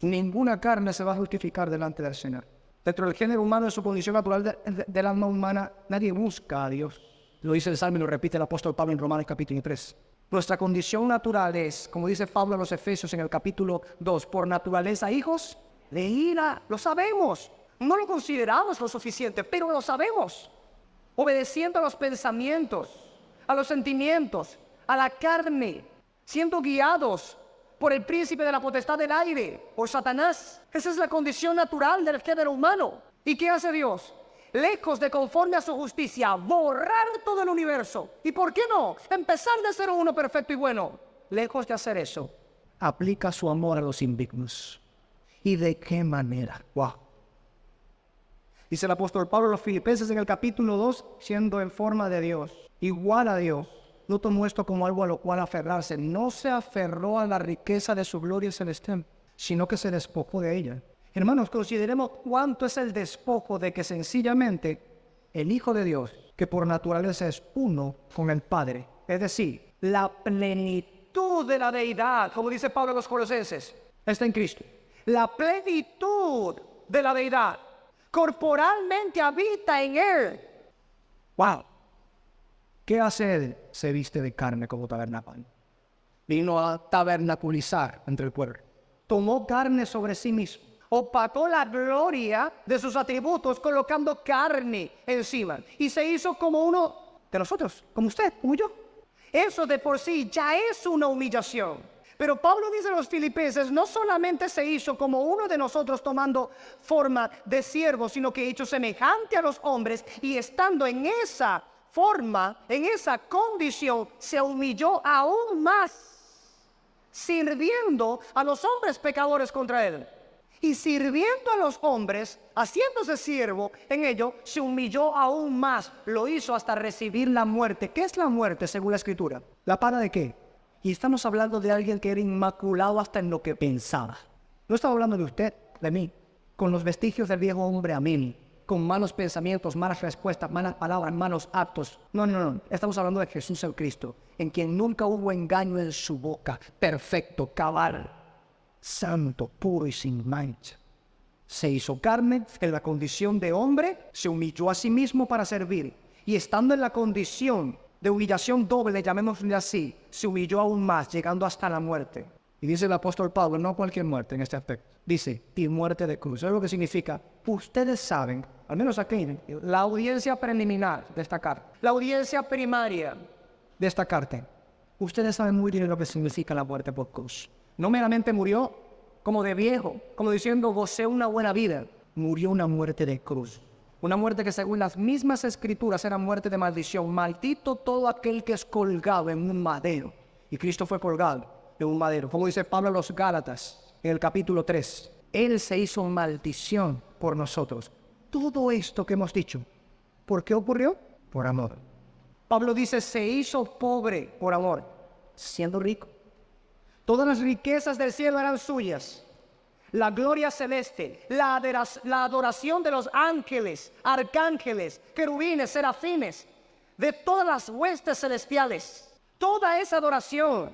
Ninguna carne se va a justificar delante del Señor. Dentro del género humano, en su condición natural del alma humana, nadie busca a Dios. Lo dice el Salmo y lo repite el apóstol Pablo en Romanos capítulo 3. Nuestra condición natural es, como dice Pablo a los Efesios en el capítulo 2, por naturaleza hijos de ira. Lo sabemos. No lo consideramos lo suficiente, pero lo sabemos. Obedeciendo a los pensamientos, a los sentimientos, a la carne, siendo guiados por el príncipe de la potestad del aire, por Satanás. Esa es la condición natural del género humano. ¿Y qué hace Dios? Lejos de, conforme a su justicia, borrar todo el universo. ¿Y por qué no? Empezar de ser uno perfecto y bueno. Lejos de hacer eso, aplica su amor a los indignos. ¿Y de qué manera? ¡Wow! Dice el apóstol Pablo a los Filipenses en el capítulo 2, siendo en forma de Dios, igual a Dios, no tomó esto como algo a lo cual aferrarse. No se aferró a la riqueza de su gloria celestial, sino que se despojó de ella. Hermanos, consideremos cuánto es el despojo de que sencillamente el Hijo de Dios, que por naturaleza es uno con el Padre, es decir, la plenitud de la deidad, como dice Pablo a los Colosenses, está en Cristo. La plenitud de la deidad corporalmente habita en Él. ¡Wow! ¿Qué hace Él? Se viste de carne como tabernáculo. Vino a tabernaculizar entre el pueblo. Tomó carne sobre sí mismo. Opacó la gloria de sus atributos colocando carne encima. Y se hizo como uno de nosotros, como usted, como yo. Eso de por sí ya es una humillación. Pero Pablo dice a los Filipenses, no solamente se hizo como uno de nosotros tomando forma de siervo, sino que hecho semejante a los hombres y estando en esa forma, en esa condición, se humilló aún más, sirviendo a los hombres pecadores contra él. Y sirviendo a los hombres, haciéndose siervo en ello, se humilló aún más. Lo hizo hasta recibir la muerte. ¿Qué es la muerte según la Escritura? ¿La paga de qué? Y estamos hablando de alguien que era inmaculado hasta en lo que pensaba. No estamos hablando de usted, de mí, con los vestigios del viejo hombre a mí, con malos pensamientos, malas respuestas, malas palabras, malos actos. No. Estamos hablando de Jesús el Cristo, en quien nunca hubo engaño en su boca, perfecto, cabal, santo, puro y sin mancha. Se hizo carne en la condición de hombre, se humilló a sí mismo para servir. Y estando en la condición de humillación doble, llamémosle así, se humilló aún más, llegando hasta la muerte. Y dice el apóstol Pablo, no cualquier muerte en este aspecto. Dice, y muerte de cruz. ¿Sabes lo que significa? Ustedes saben, al menos aquí, la audiencia preliminar de esta carta, la audiencia primaria de esta carta. Ustedes saben muy bien lo que significa la muerte por cruz. No meramente murió como de viejo, como diciendo, gocé una buena vida. Murió una muerte de cruz. Una muerte que según las mismas escrituras era muerte de maldición. Maldito todo aquel que es colgado en un madero. Y Cristo fue colgado en un madero. Como dice Pablo a los Gálatas en el capítulo 3. Él se hizo maldición por nosotros. Todo esto que hemos dicho, ¿por qué ocurrió? Por amor. Pablo dice, se hizo pobre por amor, siendo rico. Todas las riquezas del cielo eran suyas. La gloria celeste, la adoración de los ángeles, arcángeles, querubines, serafines, de todas las huestes celestiales. Toda esa adoración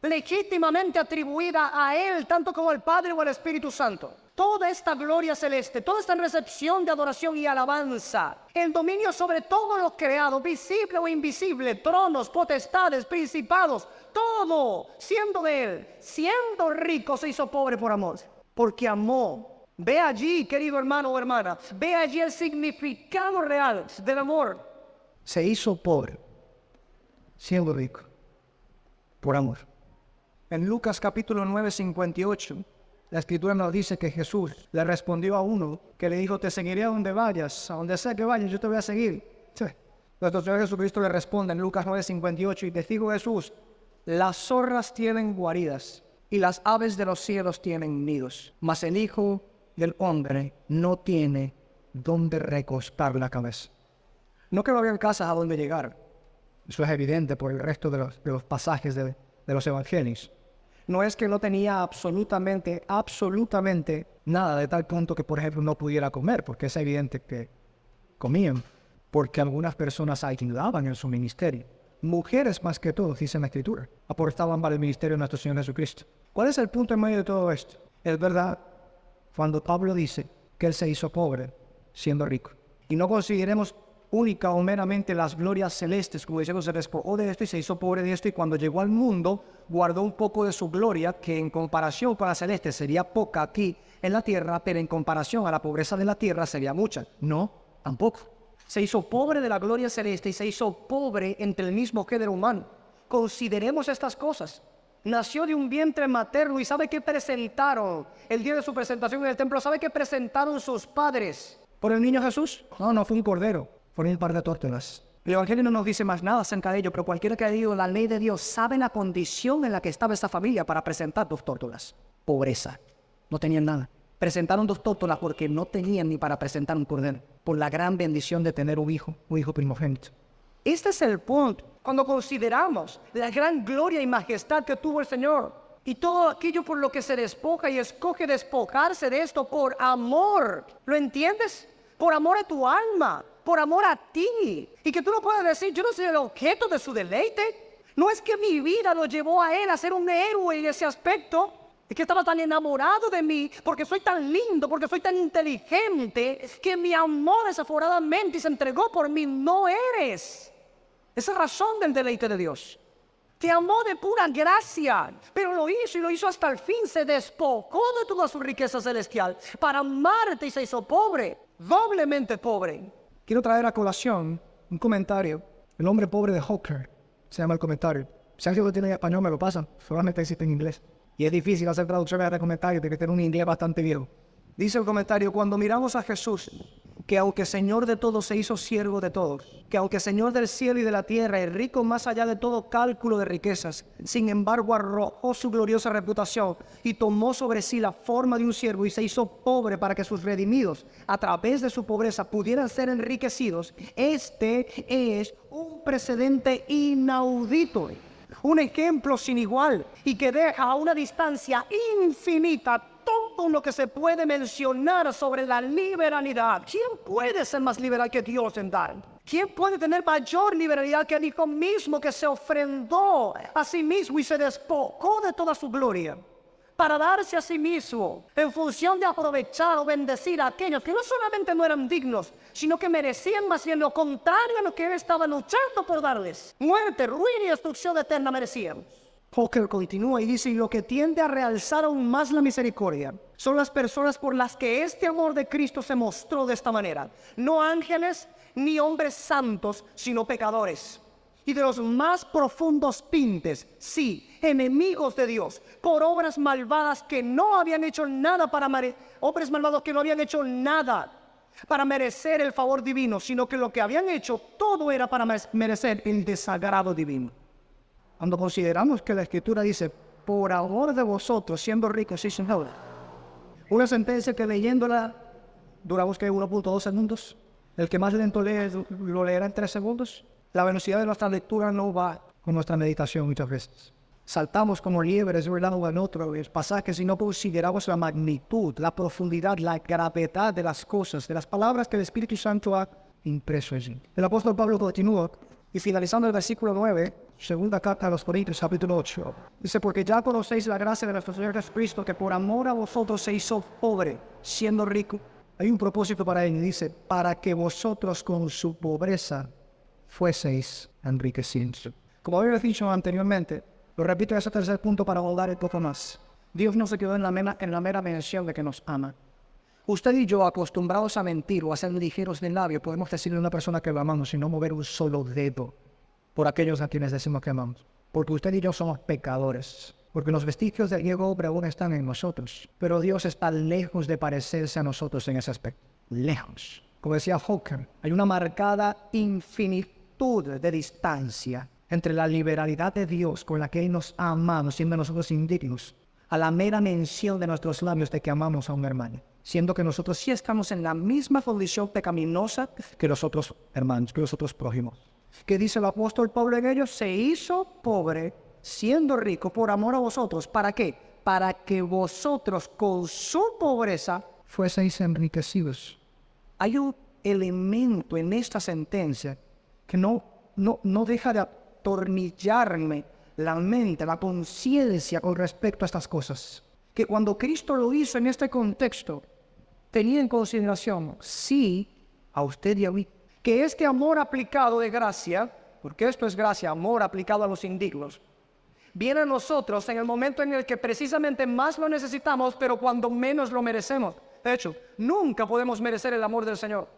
legítimamente atribuida a Él, tanto como al Padre o al Espíritu Santo. Toda esta gloria celeste, toda esta recepción de adoración y alabanza, el dominio sobre todo lo creado, visible o invisible, tronos, potestades, principados, todo siendo de Él, siendo rico, se hizo pobre por amor. Porque amó. Ve allí, querido hermano o hermana, ve allí el significado real del amor. Se hizo pobre, siendo rico, por amor. En Lucas capítulo 9, 58, la Escritura nos dice que Jesús le respondió a uno que le dijo, te seguiré a donde vayas, a donde sea que vayas, yo te voy a seguir. Sí. Nuestro Señor Jesucristo le responde en Lucas 9, 58, y te digo Jesús, las zorras tienen guaridas, y las aves de los cielos tienen nidos, mas el Hijo del Hombre no tiene donde recostar la cabeza. No que no habían casas a donde llegar. Eso es evidente por el resto de los pasajes de los evangelios. No es que no tenía absolutamente nada, de tal punto que, por ejemplo, no pudiera comer, porque es evidente que comían, porque algunas personas ayudaban en su ministerio. mujeres más que todos, dice la Escritura, aportaban para el ministerio de nuestro Señor Jesucristo. ¿Cuál es el punto en medio de todo esto? Es verdad, cuando Pablo dice que Él se hizo pobre siendo rico. Y no consideremos única o meramente las glorias celestes, como decimos, se despojó de esto y se hizo pobre de esto, y cuando llegó al mundo, guardó un poco de su gloria, que en comparación con la celeste sería poca aquí en la tierra, pero en comparación a la pobreza de la tierra sería mucha. No, tampoco. Se hizo pobre de la gloria celeste y se hizo pobre entre el mismo género humano. Consideremos estas cosas. Nació de un vientre materno y ¿sabe qué presentaron? El día de su presentación en el templo, ¿sabe qué presentaron sus padres por el niño Jesús? No fue un cordero, fue un par de tórtolas. El Evangelio no nos dice más nada acerca de ello, pero cualquiera que haya leído la ley de Dios sabe la condición en la que estaba esta familia para presentar 2 tórtolas. Pobreza. No tenían nada. Presentaron 2 tórtolas porque no tenían ni para presentar un cordero, por la gran bendición de tener un hijo primogénito. Este es el punto. Cuando consideramos la gran gloria y majestad que tuvo el Señor y todo aquello por lo que se despoja y escoge despojarse de esto por amor, ¿lo entiendes? Por amor a tu alma, por amor a ti. Y que tú no puedas decir, yo no soy el objeto de su deleite. No es que mi vida lo llevó a Él a ser un héroe en ese aspecto. Es que estaba tan enamorado de mí, porque soy tan lindo, porque soy tan inteligente, que mi amor desaforadamente se entregó por mí. No eres. Esa es razón del deleite de Dios. Te amó de pura gracia, pero lo hizo y lo hizo hasta el fin. Se despojó de toda su riqueza celestial para amarte y se hizo pobre, doblemente pobre. Quiero traer a colación un comentario. El hombre pobre de Hawker se llama el comentario. Si alguien lo tiene en español me lo pasan, solamente existe en inglés. Y es difícil hacer traducciones de comentarios, tiene que tener un inglés bastante viejo. Dice el comentario, cuando miramos a Jesús, que aunque Señor de todos se hizo siervo de todos, que aunque Señor del cielo y de la tierra y rico más allá de todo cálculo de riquezas, sin embargo arrojó su gloriosa reputación y tomó sobre sí la forma de un siervo y se hizo pobre para que sus redimidos, a través de su pobreza, pudieran ser enriquecidos. Este es un precedente inaudito, un ejemplo sin igual y que deja a una distancia infinita todo lo que se puede mencionar sobre la liberalidad. ¿Quién puede ser más liberal que Dios en dar? ¿Quién puede tener mayor liberalidad que el Hijo mismo que se ofrendó a sí mismo y se despojó de toda su gloria para darse a sí mismo en función de aprovechar o bendecir a aquellos que no solamente no eran dignos, sino que merecían más bien lo contrario a lo que Él estaba luchando por darles? Muerte, ruina y destrucción eterna merecían. Hawker continúa y dice, y lo que tiende a realzar aún más la misericordia son las personas por las que este amor de Cristo se mostró de esta manera. No ángeles ni hombres santos, sino pecadores. Y de los más profundos tintes, sí, enemigos de Dios, por obras malvadas que no habían hecho nada hombres malvados que no habían hecho nada para merecer el favor divino, sino que lo que habían hecho todo era para merecer el desagrado divino. Cuando consideramos que la Escritura dice, por amor de vosotros, siendo ricos, sí, Señor. Una sentencia que leyéndola, duramos que 1.2 segundos. El que más lento lee, lo leerá en 3 segundos. La velocidad de nuestra lectura no va con nuestra meditación muchas veces. Saltamos como liebres de un lado al otro el pasaje si no consideramos la magnitud, la profundidad, la gravedad de las cosas, de las palabras que el Espíritu Santo ha impreso allí. El apóstol Pablo continúa y finalizando el versículo 9, segunda carta a los Corintios, capítulo 8, dice, porque ya conocéis la gracia de nuestro Señor Jesucristo, que por amor a vosotros se hizo pobre, siendo rico. Hay un propósito para él, dice, para que vosotros con su pobreza fueseis enriquecidos. Como había dicho anteriormente, lo repito en ese tercer punto para ahondar un poco más. Dios no se quedó en la mera mención de que nos ama. Usted y yo, acostumbrados a mentir o a ser ligeros de labio, podemos decirle a una persona que lo amamos sin no mover un solo dedo por aquellos a quienes decimos que amamos. Porque usted y yo somos pecadores. Porque los vestigios del viejo hombre aún están en nosotros. Pero Dios está lejos de parecerse a nosotros en ese aspecto. Lejos. Como decía Hawker, hay una marcada infinitud de distancia entre la liberalidad de Dios con la que Él nos ha amado, siendo nosotros indignos, a la mera mención de nuestros labios de que amamos a un hermano, siendo que nosotros sí estamos en la misma condición pecaminosa que los otros hermanos, que los otros prójimos. ¿Qué dice el apóstol Pablo en ellos? Se hizo pobre, siendo rico, por amor a vosotros. ¿Para qué? Para que vosotros con su pobreza fueseis enriquecidos. Hay un elemento en esta sentencia que no deja atornillarme la mente, la conciencia con respecto a estas cosas. Que cuando Cristo lo hizo en este contexto, tenía en consideración, sí, a usted y a mí, que este amor aplicado de gracia, porque esto es gracia, amor aplicado a los indignos, viene a nosotros en el momento en el que precisamente más lo necesitamos, pero cuando menos lo merecemos. De hecho, nunca podemos merecer el amor del Señor.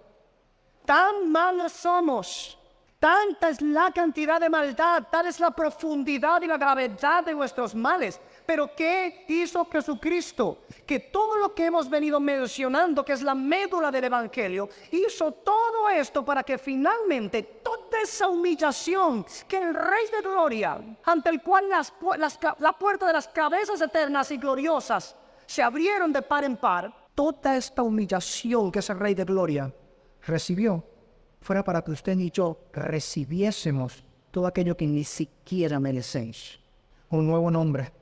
Tan malos somos, tanta es la cantidad de maldad, tal es la profundidad y la gravedad de nuestros males. Pero ¿qué hizo Jesucristo? Que todo lo que hemos venido mencionando, que es la médula del Evangelio, hizo todo esto para que finalmente toda esa humillación que el Rey de Gloria, ante el cual la puerta de las cabezas eternas y gloriosas se abrieron de par en par, toda esta humillación que ese Rey de Gloria recibió, fuera para que usted y yo recibiésemos todo aquello que ni siquiera merecéis. Un nuevo nombre,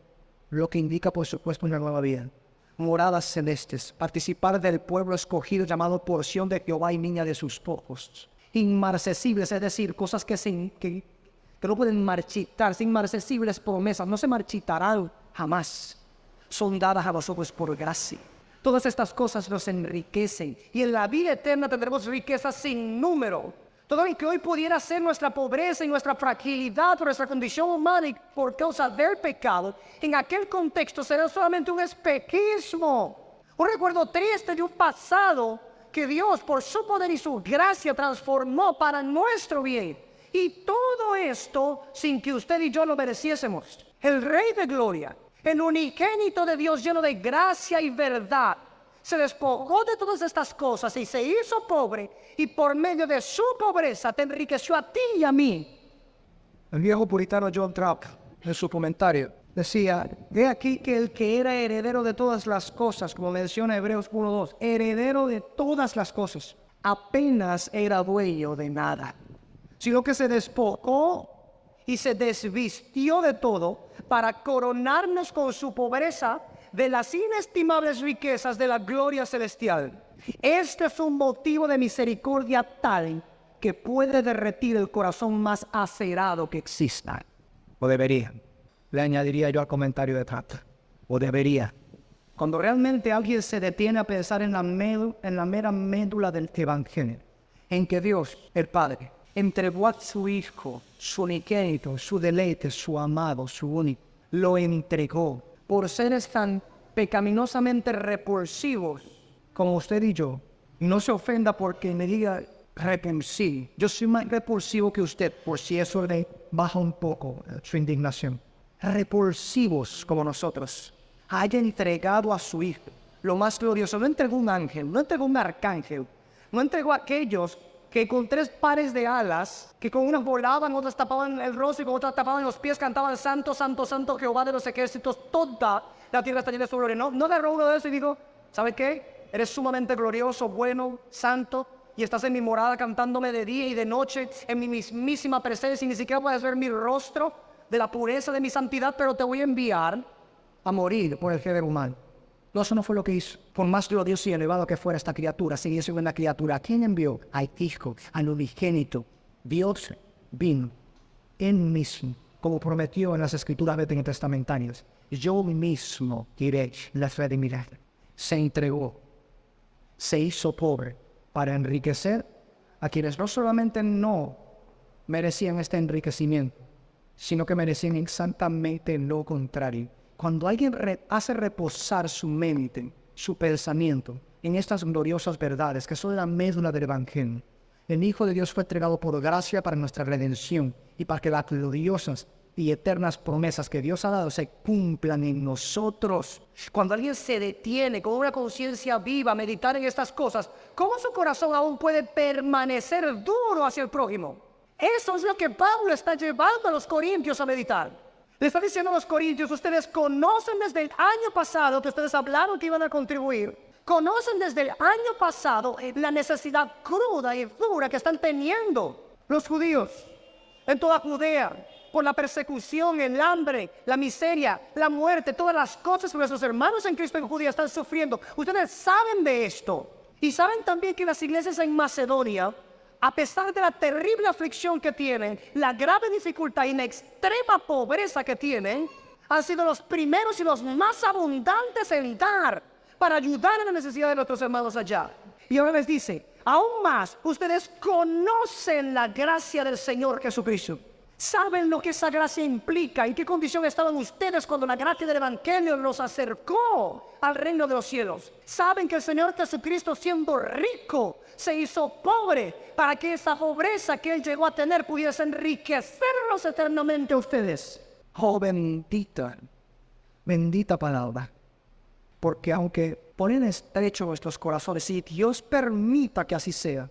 lo que indica por supuesto una nueva vida. Moradas celestes, participar del pueblo escogido llamado porción de Jehová y niña de sus ojos. Inmarcesibles, es decir, cosas que no pueden marchitarse, inmarcesibles promesas, no se marchitarán jamás. Son dadas a vosotros por gracia. Todas estas cosas nos enriquecen y en la vida eterna tendremos riquezas sin número. Todo lo que hoy pudiera ser nuestra pobreza y nuestra fragilidad por nuestra condición humana y por causa del pecado, en aquel contexto será solamente un espejismo, un recuerdo triste de un pasado que Dios por su poder y su gracia transformó para nuestro bien. Y todo esto sin que usted y yo lo mereciésemos. El Rey de Gloria, el unigénito de Dios lleno de gracia y verdad, se despojó de todas estas cosas y se hizo pobre, y por medio de su pobreza te enriqueció a ti y a mí. El viejo puritano John Trapp, en su comentario, decía: he aquí que el que era heredero de todas las cosas, como menciona Hebreos 1:2, heredero de todas las cosas, apenas era dueño de nada, sino que se despojó y se desvistió de todo para coronarnos con su pobreza de las inestimables riquezas de la gloria celestial. Este es un motivo de misericordia tal que puede derretir el corazón más acerado que exista. O debería. Le añadiría yo al comentario de Trapp. O debería. Cuando realmente alguien se detiene a pensar en la mera médula del Evangelio, en que Dios, el Padre, entregó a su Hijo, su unigénito, su deleite, su amado, su único, lo entregó por seres tan pecaminosamente repulsivos como usted y yo. No se ofenda porque me diga repulsivo. Yo soy más repulsivo que usted, por si eso le baja un poco su indignación. Repulsivos como nosotros, haya entregado a su Hijo, lo más glorioso. No entregó un ángel, no entregó un arcángel, no entregó a aquellos que con 3 pares de alas, que con unas volaban, otras tapaban el rostro y con otras tapaban los pies, cantaban Santo, Santo, Santo, Jehová de los ejércitos, toda la tierra está llena de su gloria. No agarró uno de esos y dijo: ¿sabe qué? Eres sumamente glorioso, bueno, santo, y estás en mi morada cantándome de día y de noche, en mi mismísima presencia, y ni siquiera puedes ver mi rostro de la pureza de mi santidad, pero te voy a enviar a morir por el género humano. No, eso no fue lo que hizo. Por más glorioso y elevado que fuera esta criatura, seguía siendo una criatura. ¿A quién envió? Al Hijo, al unigénito. Dios vino en mismo, como prometió en las escrituras veterotestamentarias. Yo mismo iré la fe de mi vida. Se entregó, se hizo pobre para enriquecer a quienes no solamente no merecían este enriquecimiento, sino que merecían exactamente lo contrario. Cuando alguien hace reposar su mente, su pensamiento en estas gloriosas verdades que son la médula del Evangelio, el Hijo de Dios fue entregado por gracia para nuestra redención y para que las gloriosas y eternas promesas que Dios ha dado se cumplan en nosotros. Cuando alguien se detiene con una conciencia viva a meditar en estas cosas, ¿cómo su corazón aún puede permanecer duro hacia el prójimo? Eso es lo que Pablo está llevando a los corintios a meditar. Le está diciendo a los corintios: ustedes conocen desde el año pasado que ustedes hablaron que iban a contribuir. Conocen desde el año pasado la necesidad cruda y dura que están teniendo los judíos en toda Judea, por la persecución, el hambre, la miseria, la muerte, todas las cosas que nuestros hermanos en Cristo en Judea están sufriendo. Ustedes saben de esto. Y saben también que las iglesias en Macedonia a pesar de la terrible aflicción que tienen, la grave dificultad y la extrema pobreza que tienen, han sido los primeros y los más abundantes en dar para ayudar en la necesidad de nuestros hermanos allá. Y ahora les dice, aún más, ustedes conocen la gracia del Señor Jesucristo. Saben lo que esa gracia implica, en qué condición estaban ustedes cuando la gracia del Evangelio los acercó al reino de los cielos. Saben que el Señor Jesucristo, siendo rico, se hizo pobre para que esa pobreza que Él llegó a tener pudiese enriquecerlos eternamente a ustedes. Oh, bendita, bendita palabra. Porque aunque ponen estrecho nuestros corazones, y Dios permita que así sea,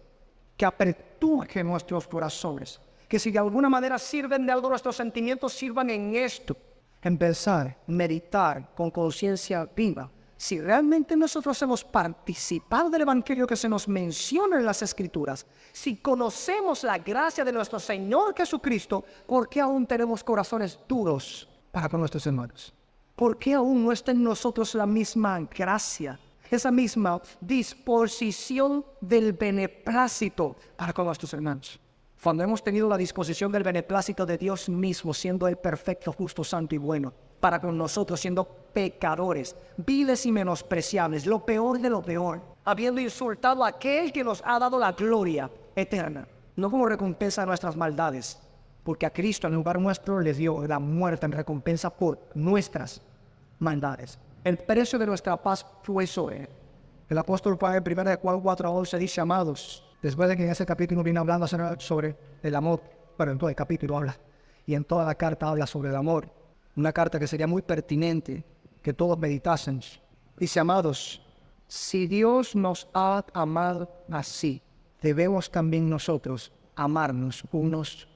que aperture nuestros corazones, que si de alguna manera sirven de algo nuestros sentimientos, sirvan en esto. Empezar, meditar con conciencia viva. Si realmente nosotros hemos participado del Evangelio que se nos menciona en las Escrituras, si conocemos la gracia de nuestro Señor Jesucristo, ¿por qué aún tenemos corazones duros para con nuestros hermanos? ¿Por qué aún no está en nosotros la misma gracia, esa misma disposición del beneplácito para con nuestros hermanos? Cuando hemos tenido la disposición del beneplácito de Dios mismo, siendo Él perfecto, justo, santo y bueno, para con nosotros, siendo pecadores, viles y menospreciables, lo peor de lo peor, habiendo insultado a aquel que nos ha dado la gloria eterna, no como recompensa de nuestras maldades, porque a Cristo en lugar nuestro le dio la muerte en recompensa por nuestras maldades. El precio de nuestra paz fue sobre. El apóstol Pablo en 1 Juan 4:11 dice, amados, después de que en ese capítulo viene hablando sobre el amor, bueno, en todo el capítulo habla, y en toda la carta habla sobre el amor, una carta que sería muy pertinente que todos meditasen. Dice, amados, si Dios nos ha amado así, debemos también nosotros amarnos unos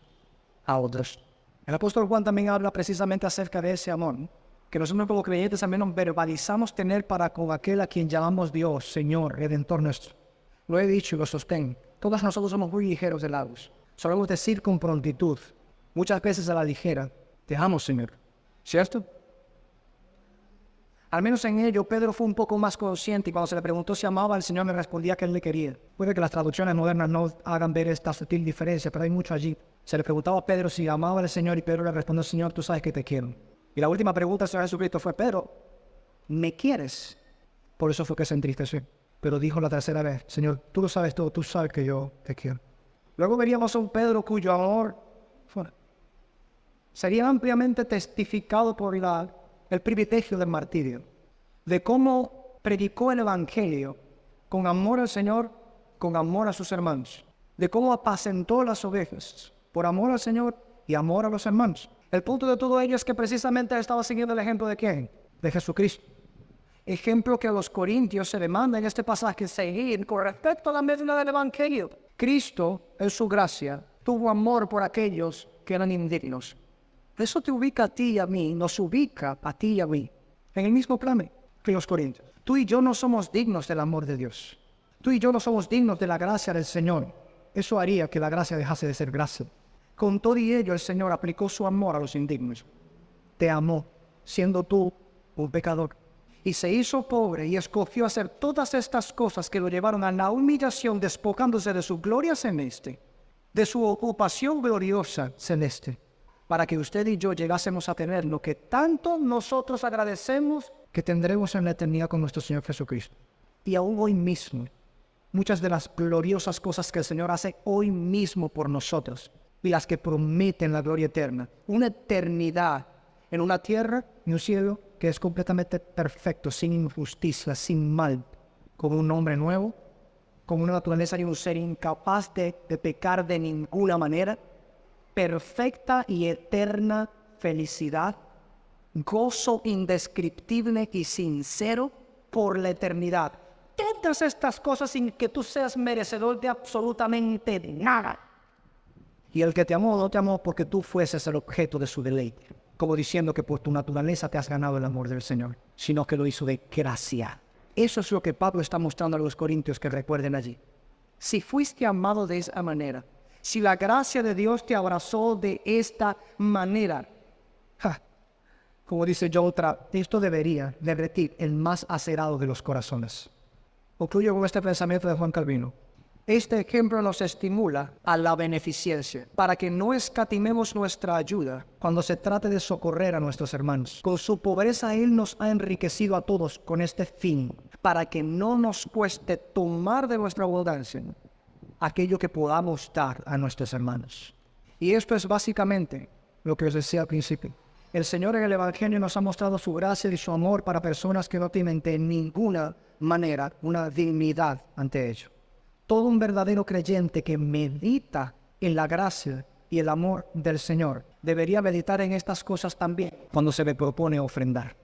a otros. El apóstol Juan también habla precisamente acerca de ese amor, ¿no?, que nosotros como creyentes también nos verbalizamos tener para con aquel a quien llamamos Dios, Señor, Redentor nuestro. Lo he dicho y lo sostengo. Todos nosotros somos muy ligeros de labios. Solemos decir con prontitud, muchas veces a la ligera, te amo, Señor. ¿Cierto? Al menos en ello, Pedro fue un poco más consciente y cuando se le preguntó si amaba al Señor, le respondía que él le quería. Puede que las traducciones modernas no hagan ver esta sutil diferencia, pero hay mucho allí. Se le preguntaba a Pedro si amaba al Señor y Pedro le respondió, Señor, tú sabes que te quiero. Y la última pregunta del Señor Jesucristo fue, Pedro, ¿me quieres? Por eso fue que se entristeció. Pero dijo la tercera vez, Señor, tú lo sabes todo, tú sabes que yo te quiero. Luego veríamos a un Pedro cuyo amor sería ampliamente testificado por el privilegio del martirio, de cómo predicó el Evangelio con amor al Señor, con amor a sus hermanos, de cómo apacentó las ovejas por amor al Señor y amor a los hermanos. El punto de todo ello es que precisamente estaba siguiendo el ejemplo de ¿quién? De Jesucristo. Ejemplo que a los corintios se demanda en este pasaje seguir con respecto a la medida del Evangelio. Cristo, en su gracia, tuvo amor por aquellos que eran indignos. Eso te ubica a ti y a mí, nos ubica a ti y a mí, en el mismo plano que los corintios. Tú y yo no somos dignos del amor de Dios. Tú y yo no somos dignos de la gracia del Señor. Eso haría que la gracia dejase de ser gracia. Con todo y ello, el Señor aplicó su amor a los indignos. Te amó, siendo tú un pecador. Y se hizo pobre y escogió hacer todas estas cosas que lo llevaron a la humillación, despojándose de su gloria celeste, de su ocupación gloriosa celeste, para que usted y yo llegásemos a tener lo que tanto nosotros agradecemos que tendremos en la eternidad con nuestro Señor Jesucristo. Y aún hoy mismo, muchas de las gloriosas cosas que el Señor hace hoy mismo por nosotros, y las que prometen la gloria eterna, una eternidad en una tierra y un cielo que es completamente perfecto, sin injusticia, sin mal, con un hombre nuevo, con una naturaleza y un ser incapaz de pecar de ninguna manera, perfecta y eterna felicidad, gozo indescriptible y sincero por la eternidad. Todas estas cosas sin que tú seas merecedor de absolutamente nada. Y el que te amó no te amó porque tú fueses el objeto de su deleite, como diciendo que por tu naturaleza te has ganado el amor del Señor, sino que lo hizo de gracia. Eso es lo que Pablo está mostrando a los corintios que recuerden allí. Si fuiste amado de esa manera, si la gracia de Dios te abrazó de esta manera, como dice John Trapp, esto debería derretir el más acerado de los corazones. Concluyo con este pensamiento de Juan Calvino. Este ejemplo nos estimula a la beneficencia, para que no escatimemos nuestra ayuda cuando se trate de socorrer a nuestros hermanos. Con su pobreza Él nos ha enriquecido a todos con este fin, para que no nos cueste tomar de nuestra abundancia aquello que podamos dar a nuestros hermanos. Y esto es básicamente lo que os decía al principio. El Señor en el Evangelio nos ha mostrado su gracia y su amor para personas que no tienen de ninguna manera una dignidad ante ellos. Todo un verdadero creyente que medita en la gracia y el amor del Señor debería meditar en estas cosas también cuando se le propone ofrendar.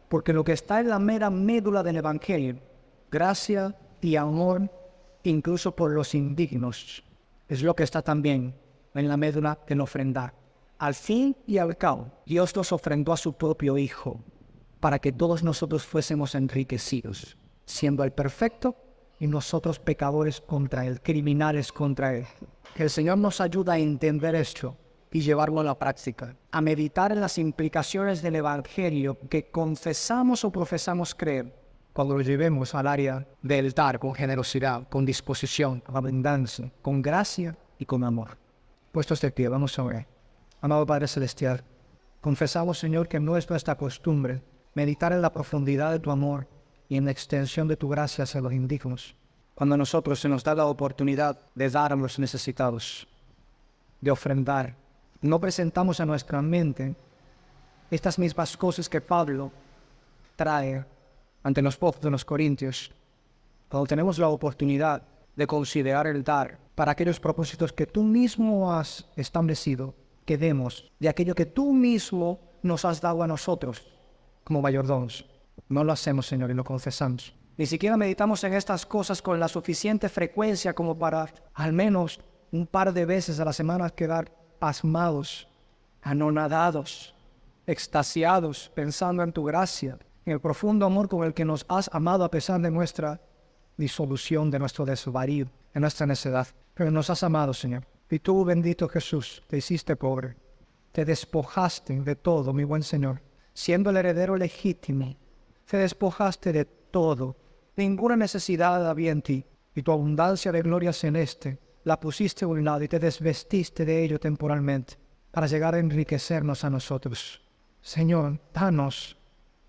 Porque lo que está en la mera médula del Evangelio, gracia y amor incluso por los indignos, es lo que está también en la médula del ofrendar. Al fin y al cabo, Dios nos ofrendó a su propio Hijo para que todos nosotros fuésemos enriquecidos, siendo el perfecto y nosotros pecadores contra Él, criminales contra Él. Que el Señor nos ayuda a entender esto y llevarlo a la práctica, a meditar en las implicaciones del Evangelio que confesamos o profesamos creer cuando lo llevemos al área del dar con generosidad, con disposición, con abundancia, con gracia y con amor. Puestos de pie, vamos a orar. Amado Padre Celestial, confesamos, Señor, que no es nuestra costumbre meditar en la profundidad de tu amor y en la extensión de tu gracia hacia los indignos, cuando a nosotros se nos da la oportunidad de dar a los necesitados, de ofrendar. No presentamos a nuestra mente estas mismas cosas que Pablo trae ante los pozos de los Corintios, cuando tenemos la oportunidad de considerar el dar para aquellos propósitos que tú mismo has establecido, que demos de aquello que tú mismo nos has dado a nosotros como mayordomos. No lo hacemos, Señor, y lo confesamos. Ni siquiera meditamos en estas cosas con la suficiente frecuencia como para al menos un par de veces a la semana quedar pasmados, anonadados, extasiados, pensando en tu gracia, en el profundo amor con el que nos has amado a pesar de nuestra disolución, de nuestro desvarío, de nuestra necedad. Pero nos has amado, Señor. Y tú, bendito Jesús, te hiciste pobre. Te despojaste de todo, mi buen Señor. Siendo el heredero legítimo, te despojaste de todo. Ninguna necesidad había en ti. Y tu abundancia de gloria celeste la pusiste a un lado y te desvestiste de ello temporalmente para llegar a enriquecernos a nosotros. Señor, danos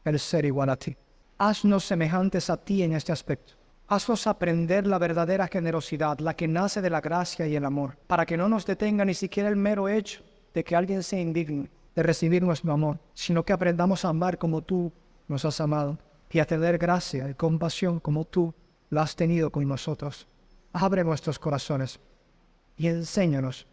el ser igual a ti. Haznos semejantes a ti en este aspecto. Haznos aprender la verdadera generosidad, la que nace de la gracia y el amor, para que no nos detenga ni siquiera el mero hecho de que alguien sea indigno de recibir nuestro amor, sino que aprendamos a amar como tú nos has amado y a tener gracia y compasión como tú la has tenido con nosotros. Abre nuestros corazones y enséñanos,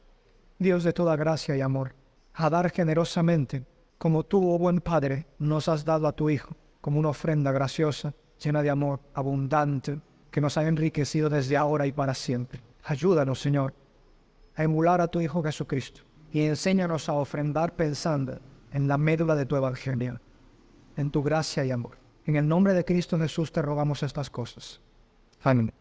Dios de toda gracia y amor, a dar generosamente como tú, oh buen Padre, nos has dado a tu Hijo, como una ofrenda graciosa, llena de amor, abundante, que nos ha enriquecido desde ahora y para siempre. Ayúdanos, Señor, a emular a tu Hijo Jesucristo y enséñanos a ofrendar pensando en la médula de tu Evangelio, en tu gracia y amor. En el nombre de Cristo Jesús te rogamos estas cosas. Amén.